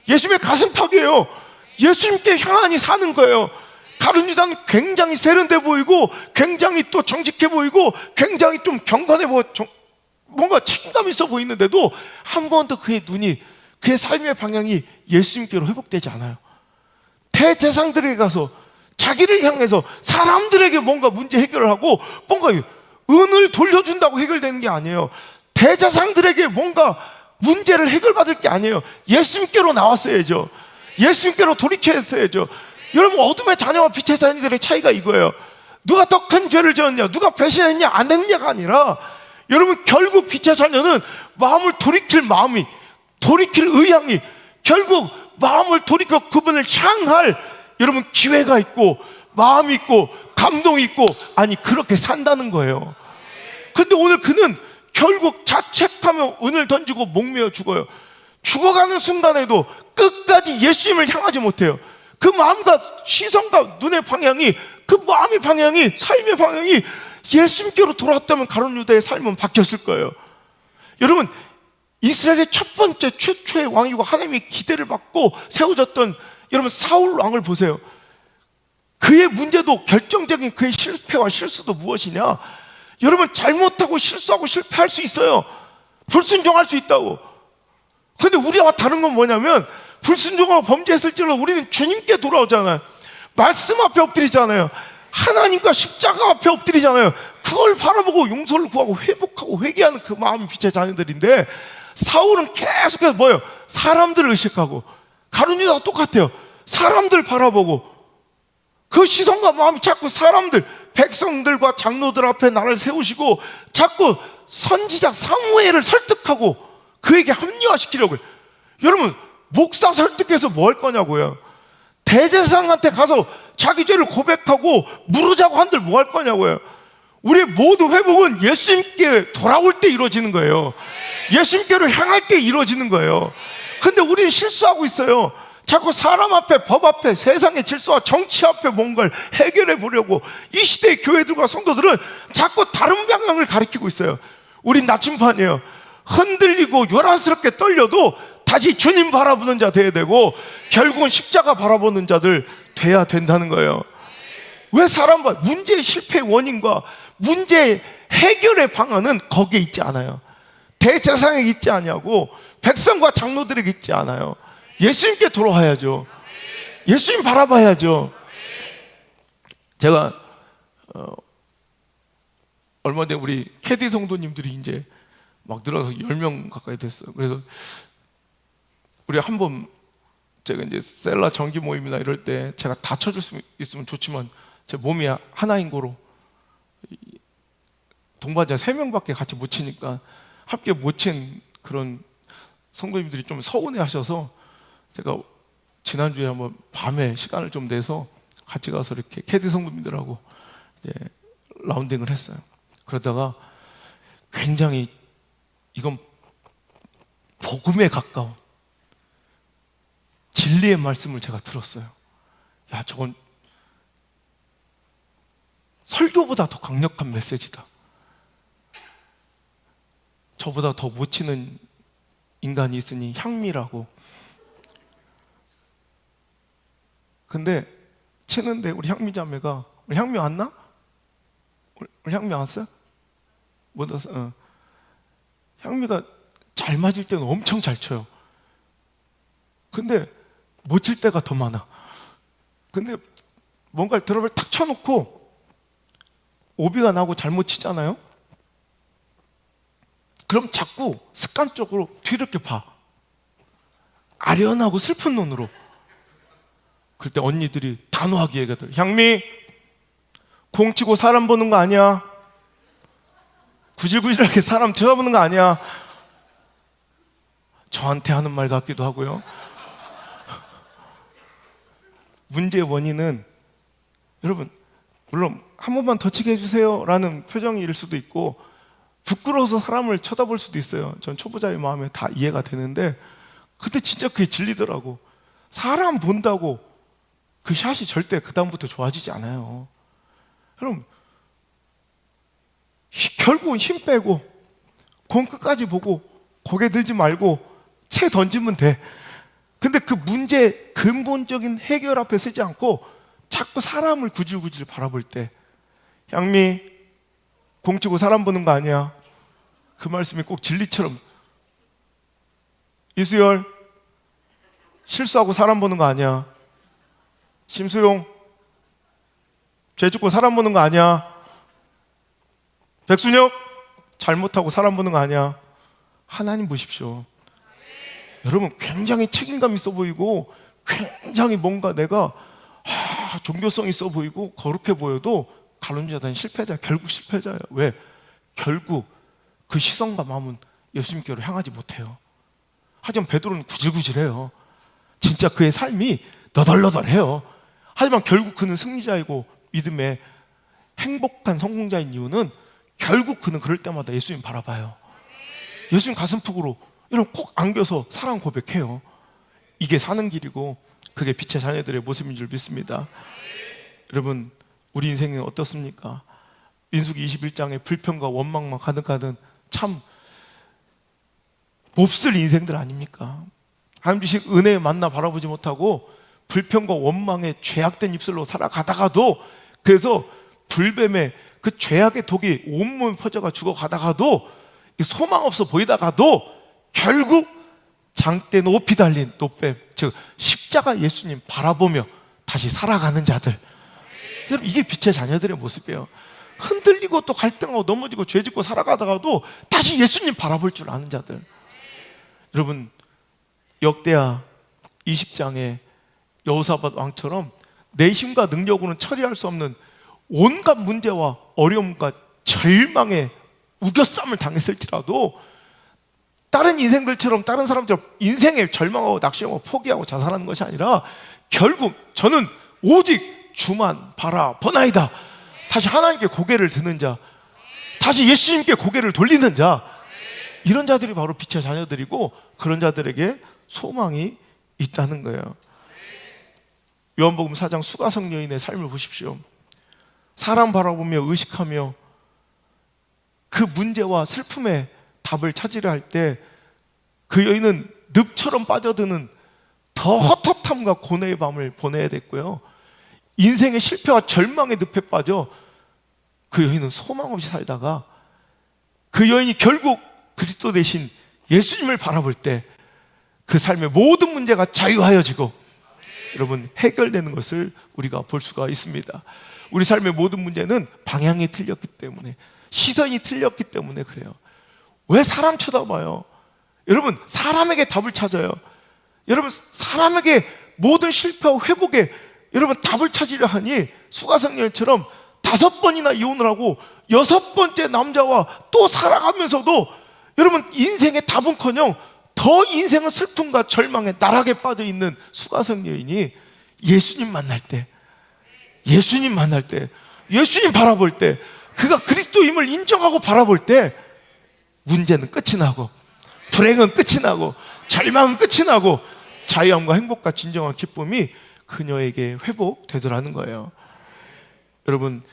예수님의 가슴팍이에요. 예수님께 향하니 사는 거예요. 가룟 유다는 굉장히 세련돼 보이고 굉장히 또 정직해 보이고 굉장히 좀 경건해 보이고 뭔가 책임감 있어 보이는데도 한 번도 그의 눈이 그의 삶의 방향이 예수님께로 회복되지 않아요. 대제사장들에게 가서 자기를 향해서 사람들에게 뭔가 문제 해결을 하고 뭔가 은을 돌려준다고 해결되는 게 아니에요. 대제사장들에게 뭔가 문제를 해결받을 게 아니에요. 예수님께로 나왔어야죠. 예수님께로 돌이켰어야죠. 여러분 어둠의 자녀와 빛의 자녀들의 차이가 이거예요. 누가 더 큰 죄를 지었냐, 누가 배신했냐 안 했냐가 아니라 여러분 결국 빛의 자녀는 마음을 돌이킬 마음이, 돌이킬 의향이, 결국 마음을 돌이켜 그분을 향할 여러분 기회가 있고 마음이 있고 감동이 있고 아니 그렇게 산다는 거예요. 그런데 오늘 그는 결국 자책하며 은을 던지고 목매어 죽어요. 죽어가는 순간에도 끝까지 예수님을 향하지 못해요. 그 마음과 시선과 눈의 방향이, 그 마음의 방향이, 삶의 방향이 예수님께로 돌아왔다면 가룟 유다의 삶은 바뀌었을 거예요. 여러분 이스라엘의 첫 번째 최초의 왕이고 하나님의 기대를 받고 세워졌던 여러분 사울 왕을 보세요. 그의 문제도 결정적인 그의 실패와 실수도 무엇이냐? 여러분 잘못하고 실수하고 실패할 수 있어요. 불순종할 수 있다고. 근데 우리와 다른 건 뭐냐면 불순종하고 범죄했을지라도 우리는 주님께 돌아오잖아요. 말씀 앞에 엎드리잖아요. 하나님과 십자가 앞에 엎드리잖아요. 그걸 바라보고 용서를 구하고 회복하고 회개하는 그 마음이 빛의 자녀들인데 사울은 계속해서 뭐예요? 사람들을 의식하고 가룟 유다가 똑같아요. 사람들 바라보고 그 시선과 마음이 자꾸 사람들, 백성들과 장로들 앞에 나를 세우시고 자꾸 선지자 사무엘을 설득하고 그에게 합리화시키려고 해요. 여러분 목사 설득해서 뭐 할 거냐고요. 대제사장한테 가서 자기 죄를 고백하고 물으자고 한들 뭐 할 거냐고요. 우리의 모든 회복은 예수님께 돌아올 때 이루어지는 거예요. 예수님께로 향할 때 이루어지는 거예요. 근데 우리는 실수하고 있어요. 자꾸 사람 앞에, 법 앞에, 세상의 질서와 정치 앞에 뭔가를 해결해 보려고 이 시대의 교회들과 성도들은 자꾸 다른 방향을 가리키고 있어요. 우린 나침반이에요. 흔들리고 요란스럽게 떨려도 다시 주님 바라보는 자 돼야 되고 결국은 십자가 바라보는 자들, 돼야 된다는 거예요. 왜 사람과 문제의 실패의 원인과 문제 해결의 방안은 거기에 있지 않아요. 대제사장에 있지 않냐고, 백성과 장로들에게 있지 않아요. 예수님께 돌아와야죠. 예수님 바라봐야죠. 제가 얼마 전에 우리 캐디 성도님들이 이제 막 늘어서 10명 가까이 됐어요. 그래서 우리 한번 제가 이제 셀라 정기 모임이나 이럴 때 제가 다 쳐줄 수 있으면 좋지만 제 몸이 하나인 거로 동반자 3명밖에 같이 못 치니까 함께 못 친 그런 성도님들이 좀 서운해 하셔서 제가 지난주에 한번 밤에 시간을 좀 내서 같이 가서 이렇게 캐디 성도님들하고 이제 라운딩을 했어요. 그러다가 굉장히 이건 복음에 가까운 진리의 말씀을 제가 들었어요. 야, 저건 설교보다 더 강력한 메시지다. 저보다 더 못 치는 인간이 있으니 향미라고. 근데 치는데 우리 향미 자매가, 우리 향미 왔나? 우리 향미 왔어요? 못 왔어? 향미가 잘 맞을 때는 엄청 잘 쳐요. 근데 못 칠 때가 더 많아. 근데 뭔가를 드럼을 탁 쳐놓고 오비가 나고 잘못 치잖아요? 그럼 자꾸 습관적으로 뒤를 이렇게 봐. 아련하고 슬픈 눈으로. 그때 언니들이 단호하게 얘기하더라고요. 향미, 공 치고 사람 보는 거 아니야. 구질구질하게 사람 쳐다보는 거 아니야. 저한테 하는 말 같기도 하고요. 문제의 원인은, 여러분, 물론 한 번만 더 치게 해주세요 라는 표정일 수도 있고, 부끄러워서 사람을 쳐다볼 수도 있어요. 전 초보자의 마음에 다 이해가 되는데, 근데 진짜 그게 진리더라고. 사람 본다고 그 샷이 절대 그 다음부터 좋아지지 않아요. 여러분, 결국은 힘 빼고 공 끝까지 보고 고개 들지 말고 채 던지면 돼. 근데 그 문제 근본적인 해결 앞에 서지 않고 자꾸 사람을 구질구질 바라볼 때, 향미, 공 치고 사람 보는 거 아니야. 그 말씀이 꼭 진리처럼. 이수열, 실수하고 사람 보는 거 아니야. 심수용, 죄 짓고 사람 보는 거 아니야. 백순혁, 잘못하고 사람 보는 거 아니야. 하나님 보십시오. 여러분, 굉장히 책임감 있어 보이고 굉장히 뭔가 내가 종교성 있어 보이고 거룩해 보여도 가론주자는 실패자, 결국 실패자예요. 왜? 결국 그 시선과 마음은 예수님께로 향하지 못해요. 하지만 베드로는 구질구질해요. 진짜 그의 삶이 너덜너덜해요. 하지만 결국 그는 승리자이고 믿음의 행복한 성공자인 이유는 결국 그는 그럴 때마다 예수님 바라봐요. 예수님 가슴팍으로 이런 꼭 안겨서 사랑 고백해요. 이게 사는 길이고 그게 빛의 자녀들의 모습인 줄 믿습니다. 여러분, 우리 인생은 어떻습니까? 민수기 21장에 불평과 원망만 가득하던 참 몹쓸 인생들 아닙니까? 하나님 주신 은혜에 만나 바라보지 못하고 불평과 원망에 죄악된 입술로 살아가다가도, 그래서 불뱀의 그 죄악의 독이 온몸에 퍼져가 죽어가다가도, 소망 없어 보이다가도 결국 장대 높이 달린 노뱀, 즉 십자가 예수님 바라보며 다시 살아가는 자들. 여러분, 이게 빛의 자녀들의 모습이에요. 흔들리고 또 갈등하고 넘어지고 죄짓고 살아가다가도 다시 예수님 바라볼 줄 아는 자들. 여러분, 역대하 20장에 여호사밧 왕처럼 내 힘과 능력으로는 처리할 수 없는 온갖 문제와 어려움과 절망에 우겨쌈을 당했을지라도 다른 인생들처럼, 다른 사람들처럼 인생에 절망하고 낙심하고 포기하고 자살하는 것이 아니라 결국 저는 오직 주만 바라보나이다. 다시 하나님께 고개를 드는 자, 다시 예수님께 고개를 돌리는 자, 이런 자들이 바로 빛의 자녀들이고 그런 자들에게 소망이 있다는 거예요. 요한복음 4장 수가성 여인의 삶을 보십시오. 사람 바라보며 의식하며 그 문제와 슬픔의 답을 찾으려 할 때 그 여인은 늪처럼 빠져드는 더 헛헛함과 고뇌의 밤을 보내야 됐고요. 인생의 실패와 절망의 늪에 빠져 그 여인은 소망 없이 살다가 그 여인이 결국 그리스도 대신 예수님을 바라볼 때 그 삶의 모든 문제가 자유하여지고 여러분 해결되는 것을 우리가 볼 수가 있습니다. 우리 삶의 모든 문제는 방향이 틀렸기 때문에, 시선이 틀렸기 때문에 그래요. 왜 사람 쳐다봐요? 여러분 사람에게 답을 찾아요. 여러분 사람에게 모든 실패와 회복에 여러분 답을 찾으려 하니 수가성녀처럼 5번이나 이혼을 하고 6번째 남자와 또 살아가면서도 여러분 인생의 답은커녕 더 인생은 슬픔과 절망에 나락에 빠져 있는 수가성 여인이 예수님 만날 때, 예수님 바라볼 때, 그가 그리스도임을 인정하고 바라볼 때 문제는 끝이 나고 불행은 끝이 나고 절망은 끝이 나고 자유함과 행복과 진정한 기쁨이 그녀에게 회복되더라는 거예요. 여러분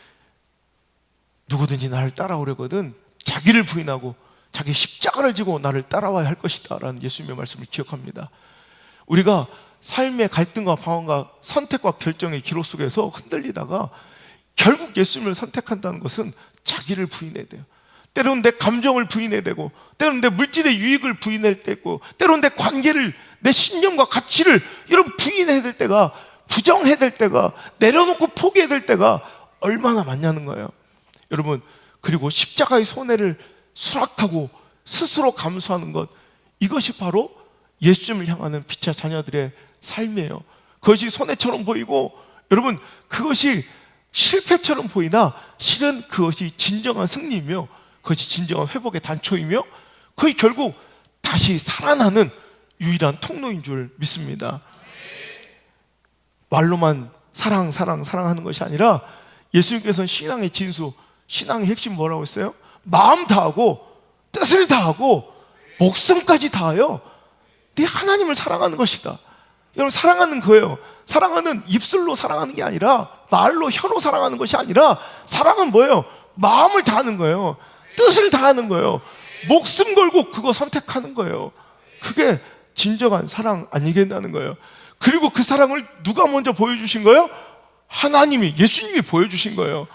누구든지 나를 따라오려거든 자기를 부인하고 자기 십자가를 지고 나를 따라와야 할 것이다 라는 예수님의 말씀을 기억합니다. 우리가 삶의 갈등과 방황과 선택과 결정의 기로 속에서 흔들리다가 결국 예수님을 선택한다는 것은 자기를 부인해야 돼요. 때로는 내 감정을 부인해야 되고, 때로는 내 물질의 유익을 부인해야 되고, 때로는 내 관계를, 내 신념과 가치를 여러분 부인해야 될 때가, 부정해야 될 때가, 내려놓고 포기해야 될 때가 얼마나 많냐는 거예요. 여러분 그리고 십자가의 손해를 수락하고 스스로 감수하는 것, 이것이 바로 예수님을 향하는 빛의 자녀들의 삶이에요. 그것이 손해처럼 보이고 여러분 그것이 실패처럼 보이나 실은 그것이 진정한 승리이며 그것이 진정한 회복의 단초이며 그것이 결국 다시 살아나는 유일한 통로인 줄 믿습니다. 말로만 사랑하는 것이 아니라 예수님께서는 신앙의 진수, 신앙의 핵심 뭐라고 했어요? 마음 다하고 뜻을 다하고 목숨까지 다하여 네 하나님을 사랑하는 것이다. 여러분 사랑하는 거예요. 사랑하는 입술로 사랑하는 게 아니라, 말로 혀로 사랑하는 것이 아니라, 사랑은 뭐예요? 마음을 다하는 거예요. 뜻을 다하는 거예요. 목숨 걸고 그거 선택하는 거예요. 그게 진정한 사랑 아니겠냐는 거예요. 그리고 그 사랑을 누가 먼저 보여주신 거예요? 하나님이, 예수님이 보여주신 거예요.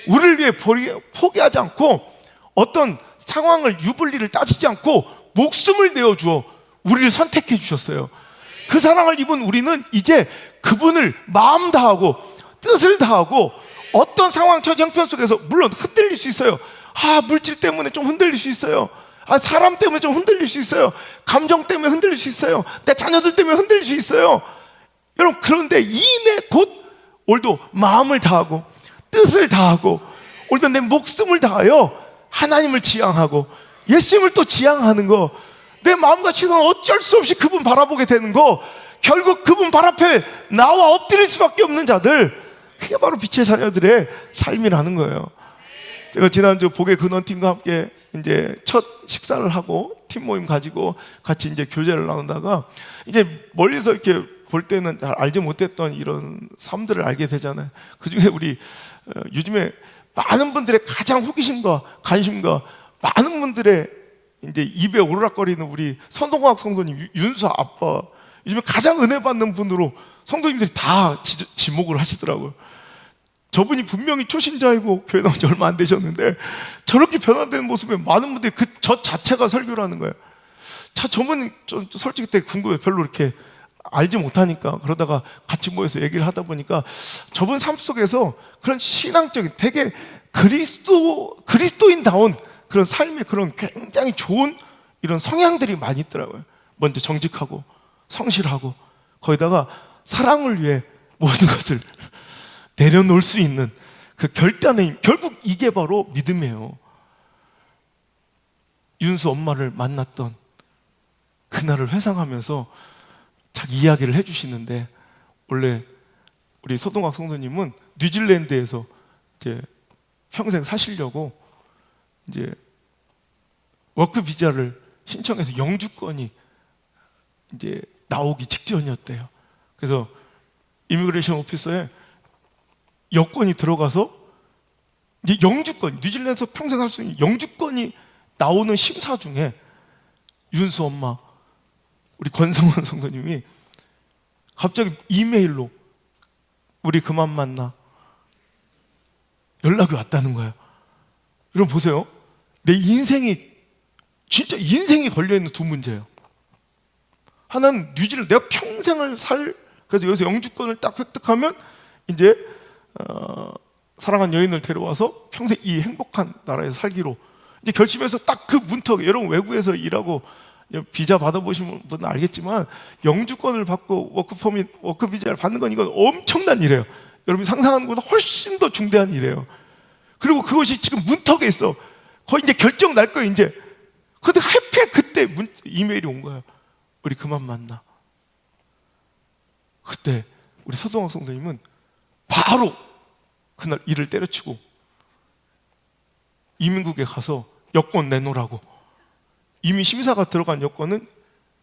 우리를 위해 포기하지 않고 어떤 상황을, 유불리를 따지지 않고 목숨을 내어주어 우리를 선택해 주셨어요. 그 사랑을 입은 우리는 이제 그분을 마음 다하고 뜻을 다하고 어떤 상황, 처지, 형편 속에서 물론 흔들릴 수 있어요. 물질 때문에 좀 흔들릴 수 있어요. 사람 때문에 좀 흔들릴 수 있어요. 감정 때문에 흔들릴 수 있어요. 내 자녀들 때문에 흔들릴 수 있어요. 여러분 그런데 이내 곧 오늘도 마음을 다하고 뜻을 다하고 오늘도 내 목숨을 다하여 하나님을 지향하고 예수님을 또 지향하는 거, 내 마음과 시선은 어쩔 수 없이 그분 바라보게 되는 거, 결국 그분 발 앞에 나와 엎드릴 수밖에 없는 자들, 그게 바로 빛의 자녀들의 삶이라는 거예요. 제가 지난주 복의 근원팀과 함께 이제 첫 식사를 하고 팀 모임 가지고 같이 이제 교제를 나누다가 이제 멀리서 이렇게 볼 때는 잘 알지 못했던 이런 삶들을 알게 되잖아요. 그 중에 우리 요즘에 많은 분들의 가장 호기심과 관심과 많은 분들의 이제 입에 오르락거리는 우리 선동학 성도님 윤수 아빠, 요즘에 가장 은혜 받는 분으로 성도님들이 다 지목을 하시더라고요. 저분이 분명히 초신자이고 교회 나온 지 얼마 안 되셨는데 저렇게 변화되는 모습에 많은 분들이 저 자체가 설교라는 거예요. 저분이 솔직히 되게 궁금해요. 별로 이렇게 알지 못하니까. 그러다가 같이 모여서 얘기를 하다 보니까 저분 삶 속에서 그런 신앙적인 되게 그리스도인다운 그런 삶의 그런 굉장히 좋은 이런 성향들이 많이 있더라고요. 먼저 정직하고 성실하고 거기다가 사랑을 위해 모든 것을 내려놓을 수 있는 그 결단의 힘, 결국 이게 바로 믿음이에요. 윤수 엄마를 만났던 그날을 회상하면서 자기 이야기를 해주시는데, 원래 우리 서동학 성도님은 뉴질랜드에서 이제 평생 사시려고 이제 워크 비자를 신청해서 영주권이 이제 나오기 직전이었대요. 그래서 이미그레이션 오피서에 여권이 들어가서 이제 영주권, 뉴질랜드에서 평생 살 수 있는 영주권이 나오는 심사 중에 윤수 엄마, 우리 권성원 성도님이 갑자기 이메일로 우리 그만 만나. 연락이 왔다는 거예요. 여러분 보세요. 내 인생이 진짜 인생이 걸려있는 두 문제예요. 하나는 뉴질랜드, 내가 평생을 그래서 여기서 영주권을 딱 획득하면 이제 사랑한 여인을 데려와서 평생 이 행복한 나라에서 살기로 이제 결심해서 딱 그 문턱에, 여러분 외국에서 일하고 비자 받아보신 분은 알겠지만 영주권을 받고 워크퍼밋, 워크비자를 받는 건 이건 엄청난 일이에요. 여러분이 상상하는 것보다 훨씬 더 중대한 일이에요. 그리고 그것이 지금 문턱에 있어. 거의 이제 결정 날 거예요 이제. 근데 하필 그때 이메일이 온 거예요. 우리 그만 만나. 그때 우리 서동학 성도님은 바로 그날 일을 때려치고 이민국에 가서 여권 내놓으라고. 이미 심사가 들어간 여권은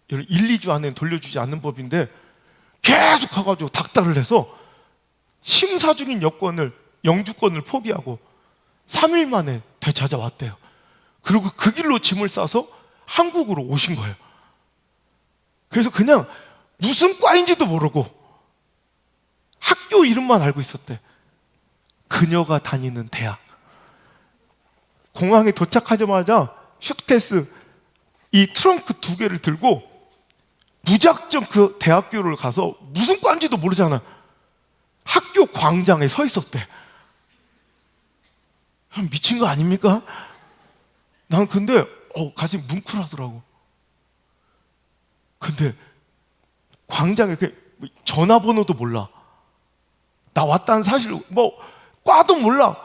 1, 2주 안에 돌려주지 않는 법인데 계속 가가지고 닥달을 해서 심사 중인 여권을, 영주권을 포기하고 3일 만에 되찾아왔대요. 그리고 그 길로 짐을 싸서 한국으로 오신 거예요. 그래서 그냥 무슨 과인지도 모르고 학교 이름만 알고 있었대. 그녀가 다니는 대학. 공항에 도착하자마자 슈트케이스 이 트렁크 2개를 들고 무작정 그 대학교를 가서 무슨 과인지도 모르잖아. 학교 광장에 서 있었대. 미친 거 아닙니까? 난 근데 가슴이 뭉클하더라고. 근데 광장에 전화번호도 몰라. 나 왔다는 사실 뭐 과도 몰라.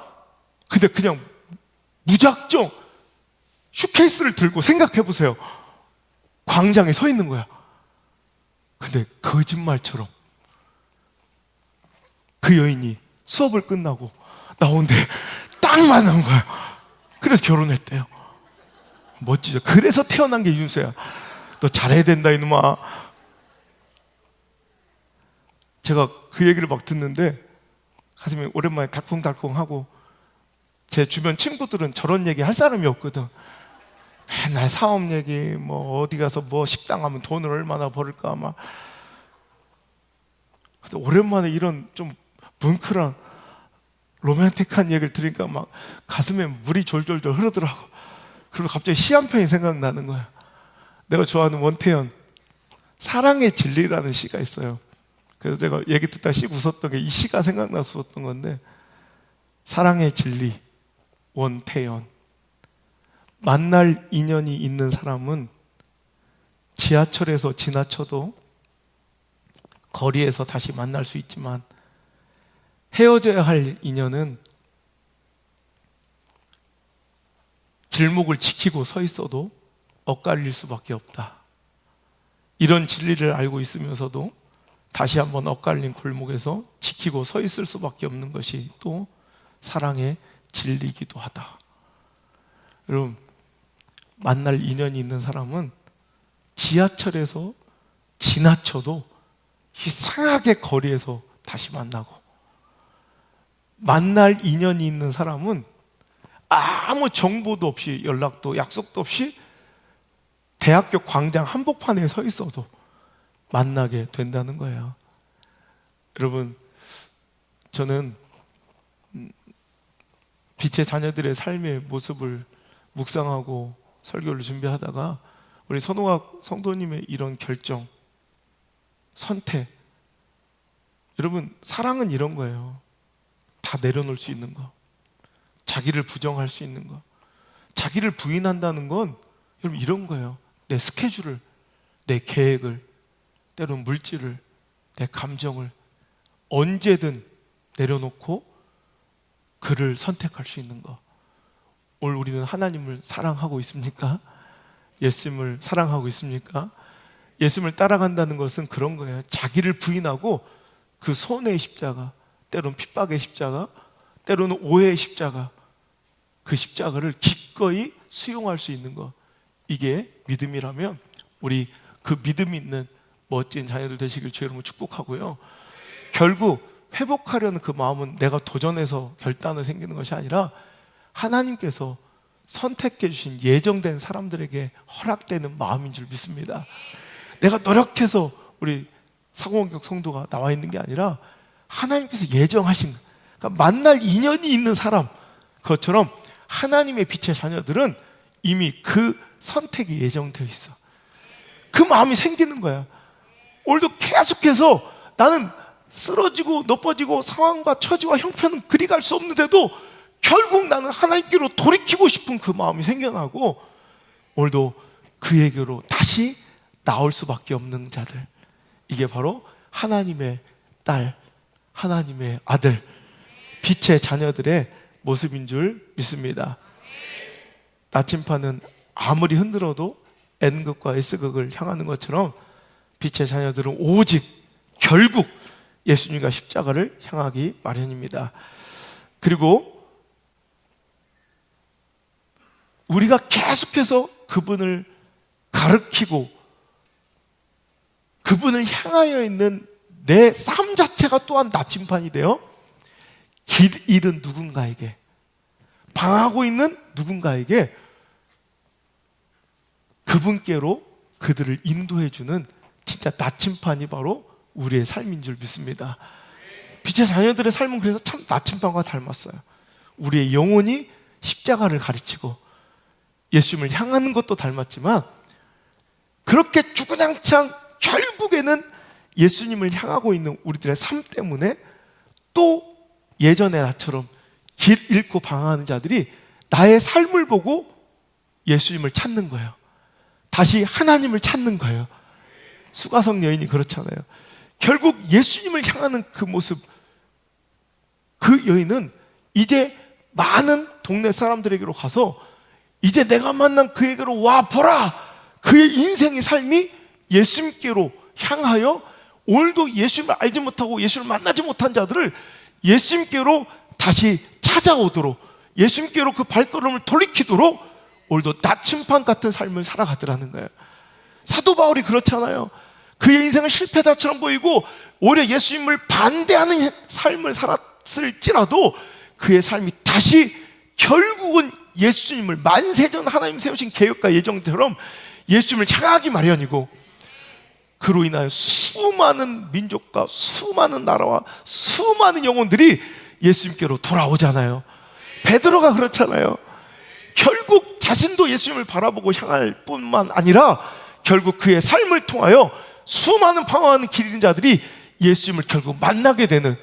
근데 그냥 무작정 슈케이스를 들고, 생각해보세요, 광장에 서 있는 거야. 근데 거짓말처럼 그 여인이 수업을 끝나고 나오는데 딱 만난 거야. 그래서 결혼했대요. 멋지죠. 그래서 태어난 게 윤수야. 너 잘해야 된다 이놈아. 제가 그 얘기를 막 듣는데 가슴이 오랜만에 달콩달콩하고, 제 주변 친구들은 저런 얘기 할 사람이 없거든. 맨날 사업 얘기, 뭐 어디 가서 뭐 식당 하면 돈을 얼마나 벌을까 막. 근데 오랜만에 이런 좀 뭉클한 로맨틱한 얘기를 들으니까 막 가슴에 물이 졸졸졸 흐르더라고. 그리고 갑자기 시 한 편이 생각나는 거야. 내가 좋아하는 원태현 사랑의 진리라는 시가 있어요. 그래서 제가 얘기 듣다 씩 웃었던 게 이 시가 생각나서 웃었던 건데, 사랑의 진리, 원태현. 만날 인연이 있는 사람은 지하철에서 지나쳐도 거리에서 다시 만날 수 있지만, 헤어져야 할 인연은 길목을 지키고 서 있어도 엇갈릴 수밖에 없다. 이런 진리를 알고 있으면서도 다시 한번 엇갈린 골목에서 지키고 서 있을 수밖에 없는 것이 또 사랑의 진리이기도 하다. 여러분, 만날 인연이 있는 사람은 지하철에서 지나쳐도 이상하게 거리에서 다시 만나고, 만날 인연이 있는 사람은 아무 정보도 없이, 연락도 약속도 없이 대학교 광장 한복판에 서 있어도 만나게 된다는 거예요. 여러분, 저는 빛의 자녀들의 삶의 모습을 묵상하고 설교를 준비하다가 우리 선호학 성도님의 이런 결정, 선택, 여러분 사랑은 이런 거예요. 다 내려놓을 수 있는 거, 자기를 부정할 수 있는 거, 자기를 부인한다는 건 여러분 이런 거예요. 내 스케줄을, 내 계획을, 때로는 물질을, 내 감정을 언제든 내려놓고 그를 선택할 수 있는 거. 오늘 우리는 하나님을 사랑하고 있습니까? 예수님을 사랑하고 있습니까? 예수님을 따라간다는 것은 그런 거예요. 자기를 부인하고 그 손해의 십자가, 때로는 핍박의 십자가, 때로는 오해의 십자가, 그 십자가를 기꺼이 수용할 수 있는 것. 이게 믿음이라면 우리 그 믿음 있는 멋진 자녀들 되시길 주의 이름으로 축복하고요. 결국 회복하려는 그 마음은 내가 도전해서 결단을 생기는 것이 아니라 하나님께서 선택해 주신 예정된 사람들에게 허락되는 마음인 줄 믿습니다. 내가 노력해서 우리 사공원격 성도가 나와 있는 게 아니라 하나님께서 예정하신, 그러니까 만날 인연이 있는 사람, 그것처럼 하나님의 빛의 자녀들은 이미 그 선택이 예정되어 있어. 그 마음이 생기는 거야. 오늘도 계속해서 나는 쓰러지고 너빠지고 상황과 처지와 형편은 그리 갈 수 없는데도 결국 나는 하나님께로 돌이키고 싶은 그 마음이 생겨나고, 오늘도 그에게로 다시 나올 수밖에 없는 자들, 이게 바로 하나님의 딸, 하나님의 아들, 빛의 자녀들의 모습인 줄 믿습니다. 나침반은 아무리 흔들어도 N극과 S극을 향하는 것처럼 빛의 자녀들은 오직 결국 예수님과 십자가를 향하기 마련입니다. 그리고 우리가 계속해서 그분을 가르치고 그분을 향하여 있는 내 삶 자체가 또한 나침반이 되어 길 잃은 누군가에게, 방황하고 있는 누군가에게 그분께로 그들을 인도해주는 진짜 나침반이 바로 우리의 삶인 줄 믿습니다. 빛의 자녀들의 삶은 그래서 참 나침반과 닮았어요. 우리의 영혼이 십자가를 가르치고 예수님을 향하는 것도 닮았지만, 그렇게 주구장창 결국에는 예수님을 향하고 있는 우리들의 삶 때문에 또 예전의 나처럼 길 잃고 방황하는 자들이 나의 삶을 보고 예수님을 찾는 거예요. 다시 하나님을 찾는 거예요. 수가성 여인이 그렇잖아요. 결국 예수님을 향하는 그 모습, 그 여인은 이제 많은 동네 사람들에게로 가서 이제 내가 만난 그에게로 와 보라, 그의 인생의 삶이 예수님께로 향하여 오늘도 예수님을 알지 못하고 예수님을 만나지 못한 자들을 예수님께로 다시 찾아오도록, 예수님께로 그 발걸음을 돌이키도록 오늘도 나침반 같은 삶을 살아가더라는 거예요. 사도 바울이 그렇잖아요. 그의 인생은 실패자처럼 보이고 오히려 예수님을 반대하는 삶을 살았을지라도 그의 삶이 다시 결국은 예수님을 만세전 하나님 세우신 계획과 예정처럼 예수님을 향하기 마련이고, 그로 인하여 수많은 민족과 수많은 나라와 수많은 영혼들이 예수님께로 돌아오잖아요. 베드로가 그렇잖아요. 결국 자신도 예수님을 바라보고 향할 뿐만 아니라 결국 그의 삶을 통하여 수많은 방황하는 길 잃은 자들이 예수님을 결국 만나게 되는,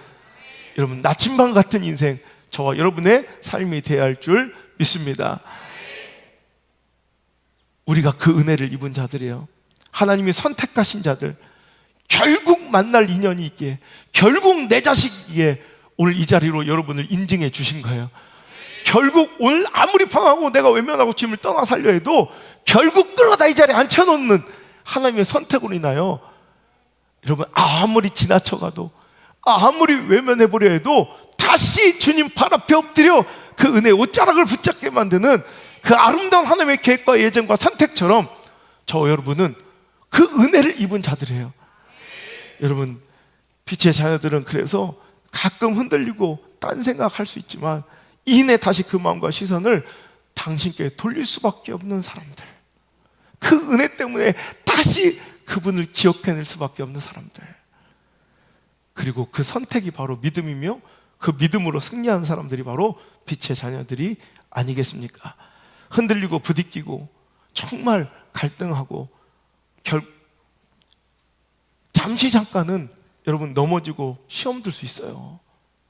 여러분 나침반 같은 인생, 저와 여러분의 삶이 되어야 할 줄 믿습니다. 우리가 그 은혜를 입은 자들이에요. 하나님이 선택하신 자들, 결국 만날 인연이 있기에, 결국 내 자식이기에 오늘 이 자리로 여러분을 인증해 주신 거예요. 결국 오늘 아무리 방황하고 내가 외면하고 짐을 떠나 살려 해도 결국 끌어다 이 자리에 앉혀놓는 하나님의 선택으로 인하여 여러분 아무리 지나쳐가도 아무리 외면해보려 해도 다시 주님 발 앞에 엎드려 그 은혜의 옷자락을 붙잡게 만드는 그 아름다운 하나님의 계획과 예정과 선택처럼 저 여러분은 그 은혜를 입은 자들이에요. 여러분 빛의 자녀들은 그래서 가끔 흔들리고 딴 생각할 수 있지만 이내 다시 그 마음과 시선을 당신께 돌릴 수밖에 없는 사람들, 그 은혜 때문에 다시 그분을 기억해낼 수밖에 없는 사람들, 그리고 그 선택이 바로 믿음이며 그 믿음으로 승리하는 사람들이 바로 빛의 자녀들이 아니겠습니까? 흔들리고 부딪히고 정말 갈등하고 잠시 잠깐은 여러분 넘어지고 시험 들 수 있어요.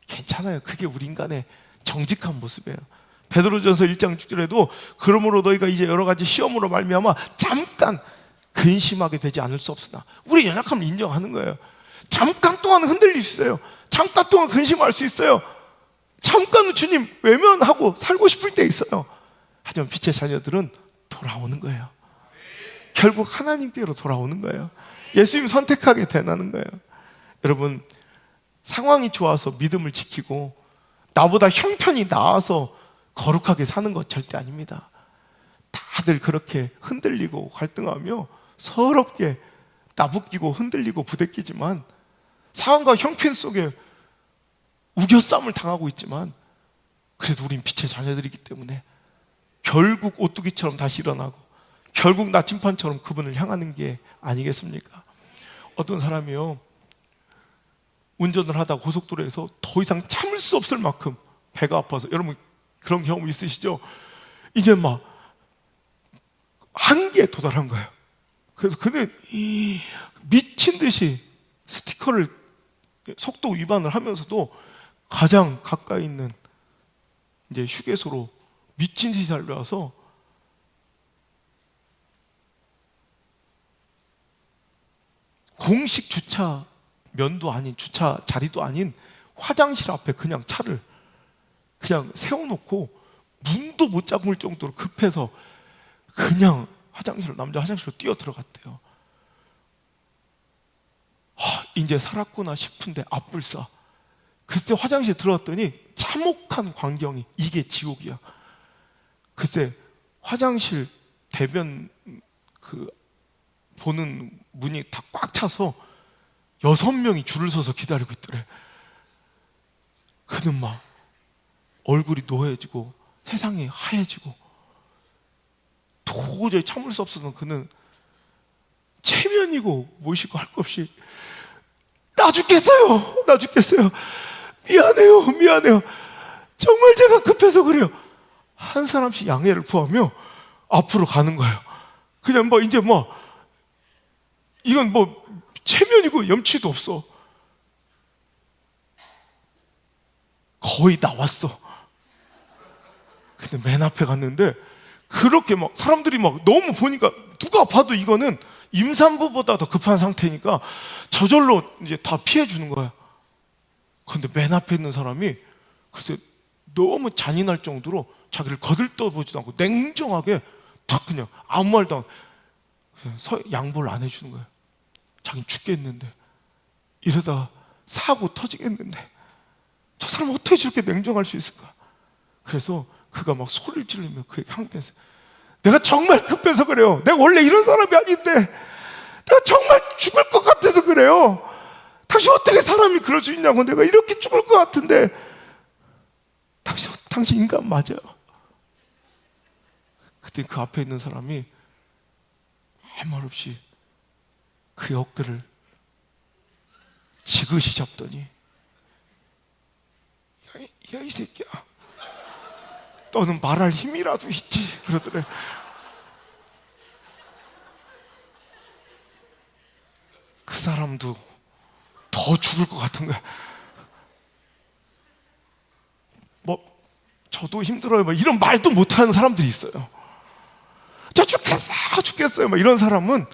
괜찮아요. 그게 우리 인간의 정직한 모습이에요. 베드로전서 1장 6절에도 그러므로 너희가 이제 여러 가지 시험으로 말미암아 잠깐 근심하게 되지 않을 수 없으나, 우리 연약함을 인정하는 거예요. 잠깐 동안 흔들릴 수 있어요. 잠깐 동안 근심할 수 있어요. 잠깐은 주님 외면하고 살고 싶을 때 있어요. 하지만 빛의 자녀들은 돌아오는 거예요. 결국 하나님께로 돌아오는 거예요. 예수님 선택하게 되는 거예요. 여러분 상황이 좋아서 믿음을 지키고 나보다 형편이 나아서 거룩하게 사는 것 절대 아닙니다. 다들 그렇게 흔들리고 갈등하며 서럽게 나부끼고 흔들리고 부대끼지만, 상황과 형편 속에 우겨싸움을 당하고 있지만 그래도 우린 빛의 자녀들이기 때문에 결국 오뚜기처럼 다시 일어나고 결국 나침반처럼 그분을 향하는 게 아니겠습니까? 어떤 사람이요, 운전을 하다 고속도로에서 더 이상 참을 수 없을 만큼 배가 아파서, 여러분 그런 경험 있으시죠? 이제 막 한계에 도달한 거예요. 그래서 그는 미친 듯이 스티커를 속도 위반을 하면서도 가장 가까이 있는 이제 휴게소로 미친 듯이 달려와서 공식 주차면도 아닌, 주차 자리도 아닌 화장실 앞에 그냥 차를 그냥 세워놓고 문도 못 잠글 정도로 급해서 그냥 남자 화장실로 뛰어 들어갔대요. 이제 살았구나 싶은데 앞불싸. 글쎄 화장실 들어왔더니 참혹한 광경이, 이게 지옥이야. 글쎄 화장실 대변 보는 문이 다 꽉 차서 6명이 줄을 서서 기다리고 있더래. 그는 막 얼굴이 노해지고 세상이 하얘지고 도저히 참을 수 없어서 그는 체면이고 무엇이고 할 것 없이 나 죽겠어요. 미안해요. 정말 제가 급해서 그래요. 한 사람씩 양해를 구하며 앞으로 가는 거예요. 그냥 이제 이건 체면이고 염치도 없어. 거의 나왔어. 근데 맨 앞에 갔는데 그렇게 사람들이 너무 보니까 누가 봐도 이거는 임산부보다 더 급한 상태니까 저절로 이제 다 피해 주는 거야. 근데 맨 앞에 있는 사람이 글쎄 너무 잔인할 정도로 자기를 거들떠보지도 않고 냉정하게 딱 그냥 아무 말도 안, 그냥 양보를 안 해주는 거예요. 자기는 죽겠는데, 이러다 사고 터지겠는데 저 사람 어떻게 저렇게 냉정할 수 있을까? 그래서 그가 막 소리를 지르며 그에게 항변해서, 내가 정말 급해서 그래요. 내가 원래 이런 사람이 아닌데 내가 정말 죽을 것 같아서 그래요. 당신 어떻게 사람이 그럴 수 있냐고. 내가 이렇게 죽을 것 같은데 당신 인간 맞아요. 그때 그 앞에 있는 사람이 아무 말 없이 그의 어깨를 지그시 잡더니, 야, 이 새끼야, 너는 말할 힘이라도 있지, 그러더래. 그 사람도 더 죽을 것 같은 거야. 저도 힘들어요, 이런 말도 못하는 사람들이 있어요. 저 죽겠어요, 이런 사람은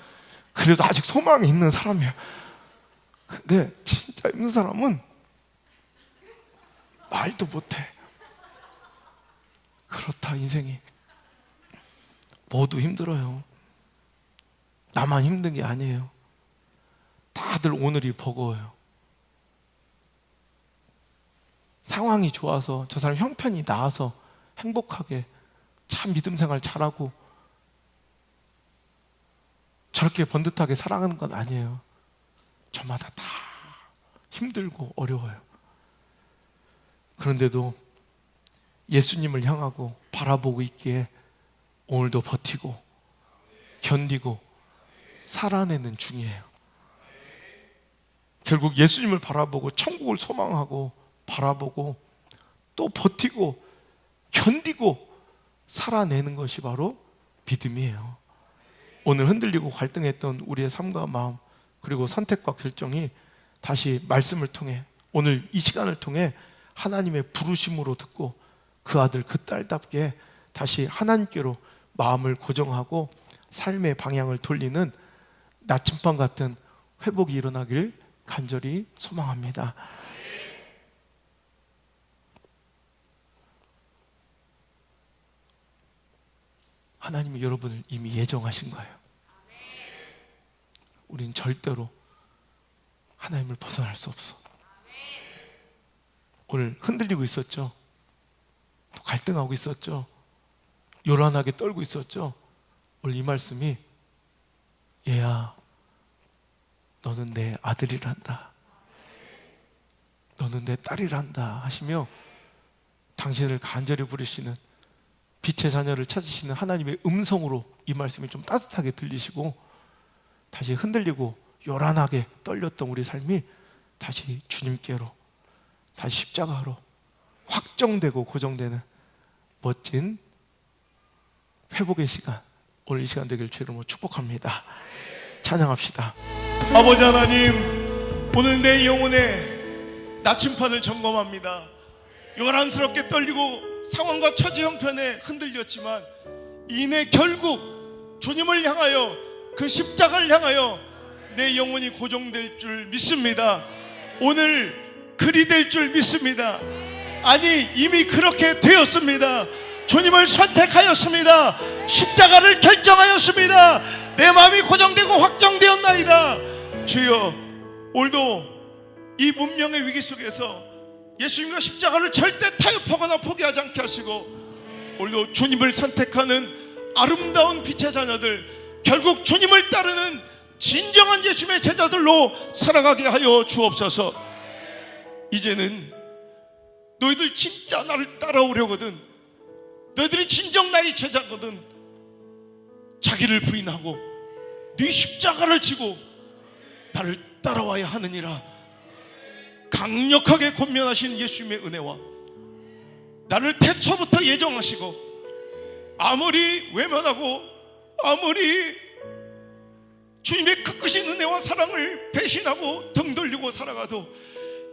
그래도 아직 소망이 있는 사람이야. 근데 진짜 있는 사람은 말도 못해. 그렇다, 인생이 모두 힘들어요. 나만 힘든 게 아니에요. 다들 오늘이 버거워요. 상황이 좋아서, 저 사람 형편이 나아서 행복하게 참 믿음 생활 잘하고 저렇게 번듯하게 살아가는 건 아니에요. 저마다 다 힘들고 어려워요. 그런데도 예수님을 향하고 바라보고 있기에 오늘도 버티고 견디고 살아내는 중이에요. 결국 예수님을 바라보고 천국을 소망하고 바라보고 또 버티고 견디고 살아내는 것이 바로 믿음이에요. 오늘 흔들리고 갈등했던 우리의 삶과 마음, 그리고 선택과 결정이 다시 말씀을 통해, 오늘 이 시간을 통해 하나님의 부르심으로 듣고 그 아들 그 딸답게 다시 하나님께로 마음을 고정하고 삶의 방향을 돌리는 나침반 같은 회복이 일어나기를 간절히 소망합니다. 하나님이 여러분을 이미 예정하신 거예요. 우린 절대로 하나님을 벗어날 수 없어. 오늘 흔들리고 있었죠? 또 갈등하고 있었죠? 요란하게 떨고 있었죠? 오늘 이 말씀이, 얘야, 너는 내 아들이란다, 너는 내 딸이란다 하시며 당신을 간절히 부르시는, 빛의 자녀를 찾으시는 하나님의 음성으로 이 말씀이 좀 따뜻하게 들리시고, 다시 흔들리고 요란하게 떨렸던 우리 삶이 다시 주님께로, 다시 십자가로 확정되고 고정되는 멋진 회복의 시간, 오늘 이 시간 되길 주님으로 축복합니다. 찬양합시다. 아버지 하나님, 오늘 내 영혼의 나침판을 점검합니다. 요란스럽게 떨리고 상황과 처지 형편에 흔들렸지만 이내 결국 주님을 향하여, 그 십자가를 향하여 내 영혼이 고정될 줄 믿습니다. 오늘 그리 될 줄 믿습니다. 아니, 이미 그렇게 되었습니다. 주님을 선택하였습니다. 십자가를 결정하였습니다. 내 마음이 고정되고 확정되었나이다. 주여, 오늘도 이 문명의 위기 속에서 예수님과 십자가를 절대 타협하거나 포기하지 않게 하시고, 오늘도 주님을 선택하는 아름다운 빛의 자녀들, 결국 주님을 따르는 진정한 예수님의 제자들로 살아가게 하여 주옵소서. 이제는 너희들 진짜 나를 따라오려거든, 너희들이 진정 나의 제자거든, 자기를 부인하고 네 십자가를 지고 나를 따라와야 하느니라. 강력하게 권면하신 예수님의 은혜와 나를 태초부터 예정하시고, 아무리 외면하고 아무리 주님의 끝끝인 은혜와 사랑을 배신하고 등 돌리고 살아가도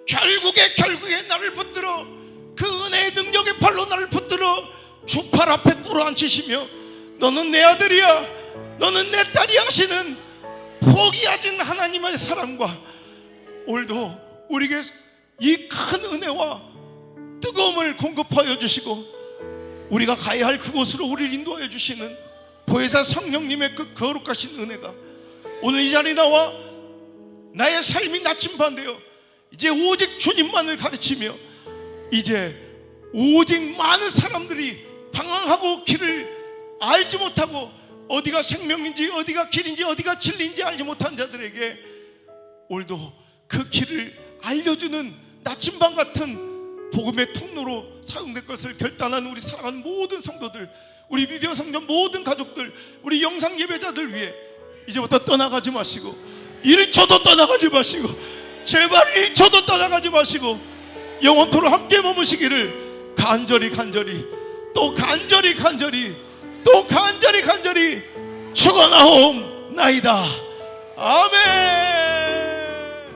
결국에 나를 붙들어, 그 은혜의 능력의 팔로 나를 붙들어 주팔 앞에 꿇어앉히시며, 너는 내 아들이야, 너는 내 딸이야 하시는 포기하진 하나님의 사랑과, 오늘도 우리에게 이 큰 은혜와 뜨거움을 공급하여 주시고, 우리가 가야 할 그곳으로 우리를 인도하여 주시는 보혜사 성령님의 그 거룩하신 은혜가 오늘 이 자리에 나와 나의 삶이 나침반되어 이제 오직 주님만을 가르치며, 이제 오직 많은 사람들이 방황하고 길을 알지 못하고 어디가 생명인지 어디가 길인지 어디가 진리인지 알지 못한 자들에게 오늘도 그 길을 알려주는 나침반 같은 복음의 통로로 사용될 것을 결단하는 우리 사랑하는 모든 성도들, 우리 미디어 성전 모든 가족들, 우리 영상 예배자들 위해 이제부터 떠나가지 마시고, 1초도 떠나가지 마시고, 제발 1초도 떠나가지 마시고 영원토록 함께 머무시기를 간절히 또 간절히 또 간절히 축원하옵나이다. 아멘.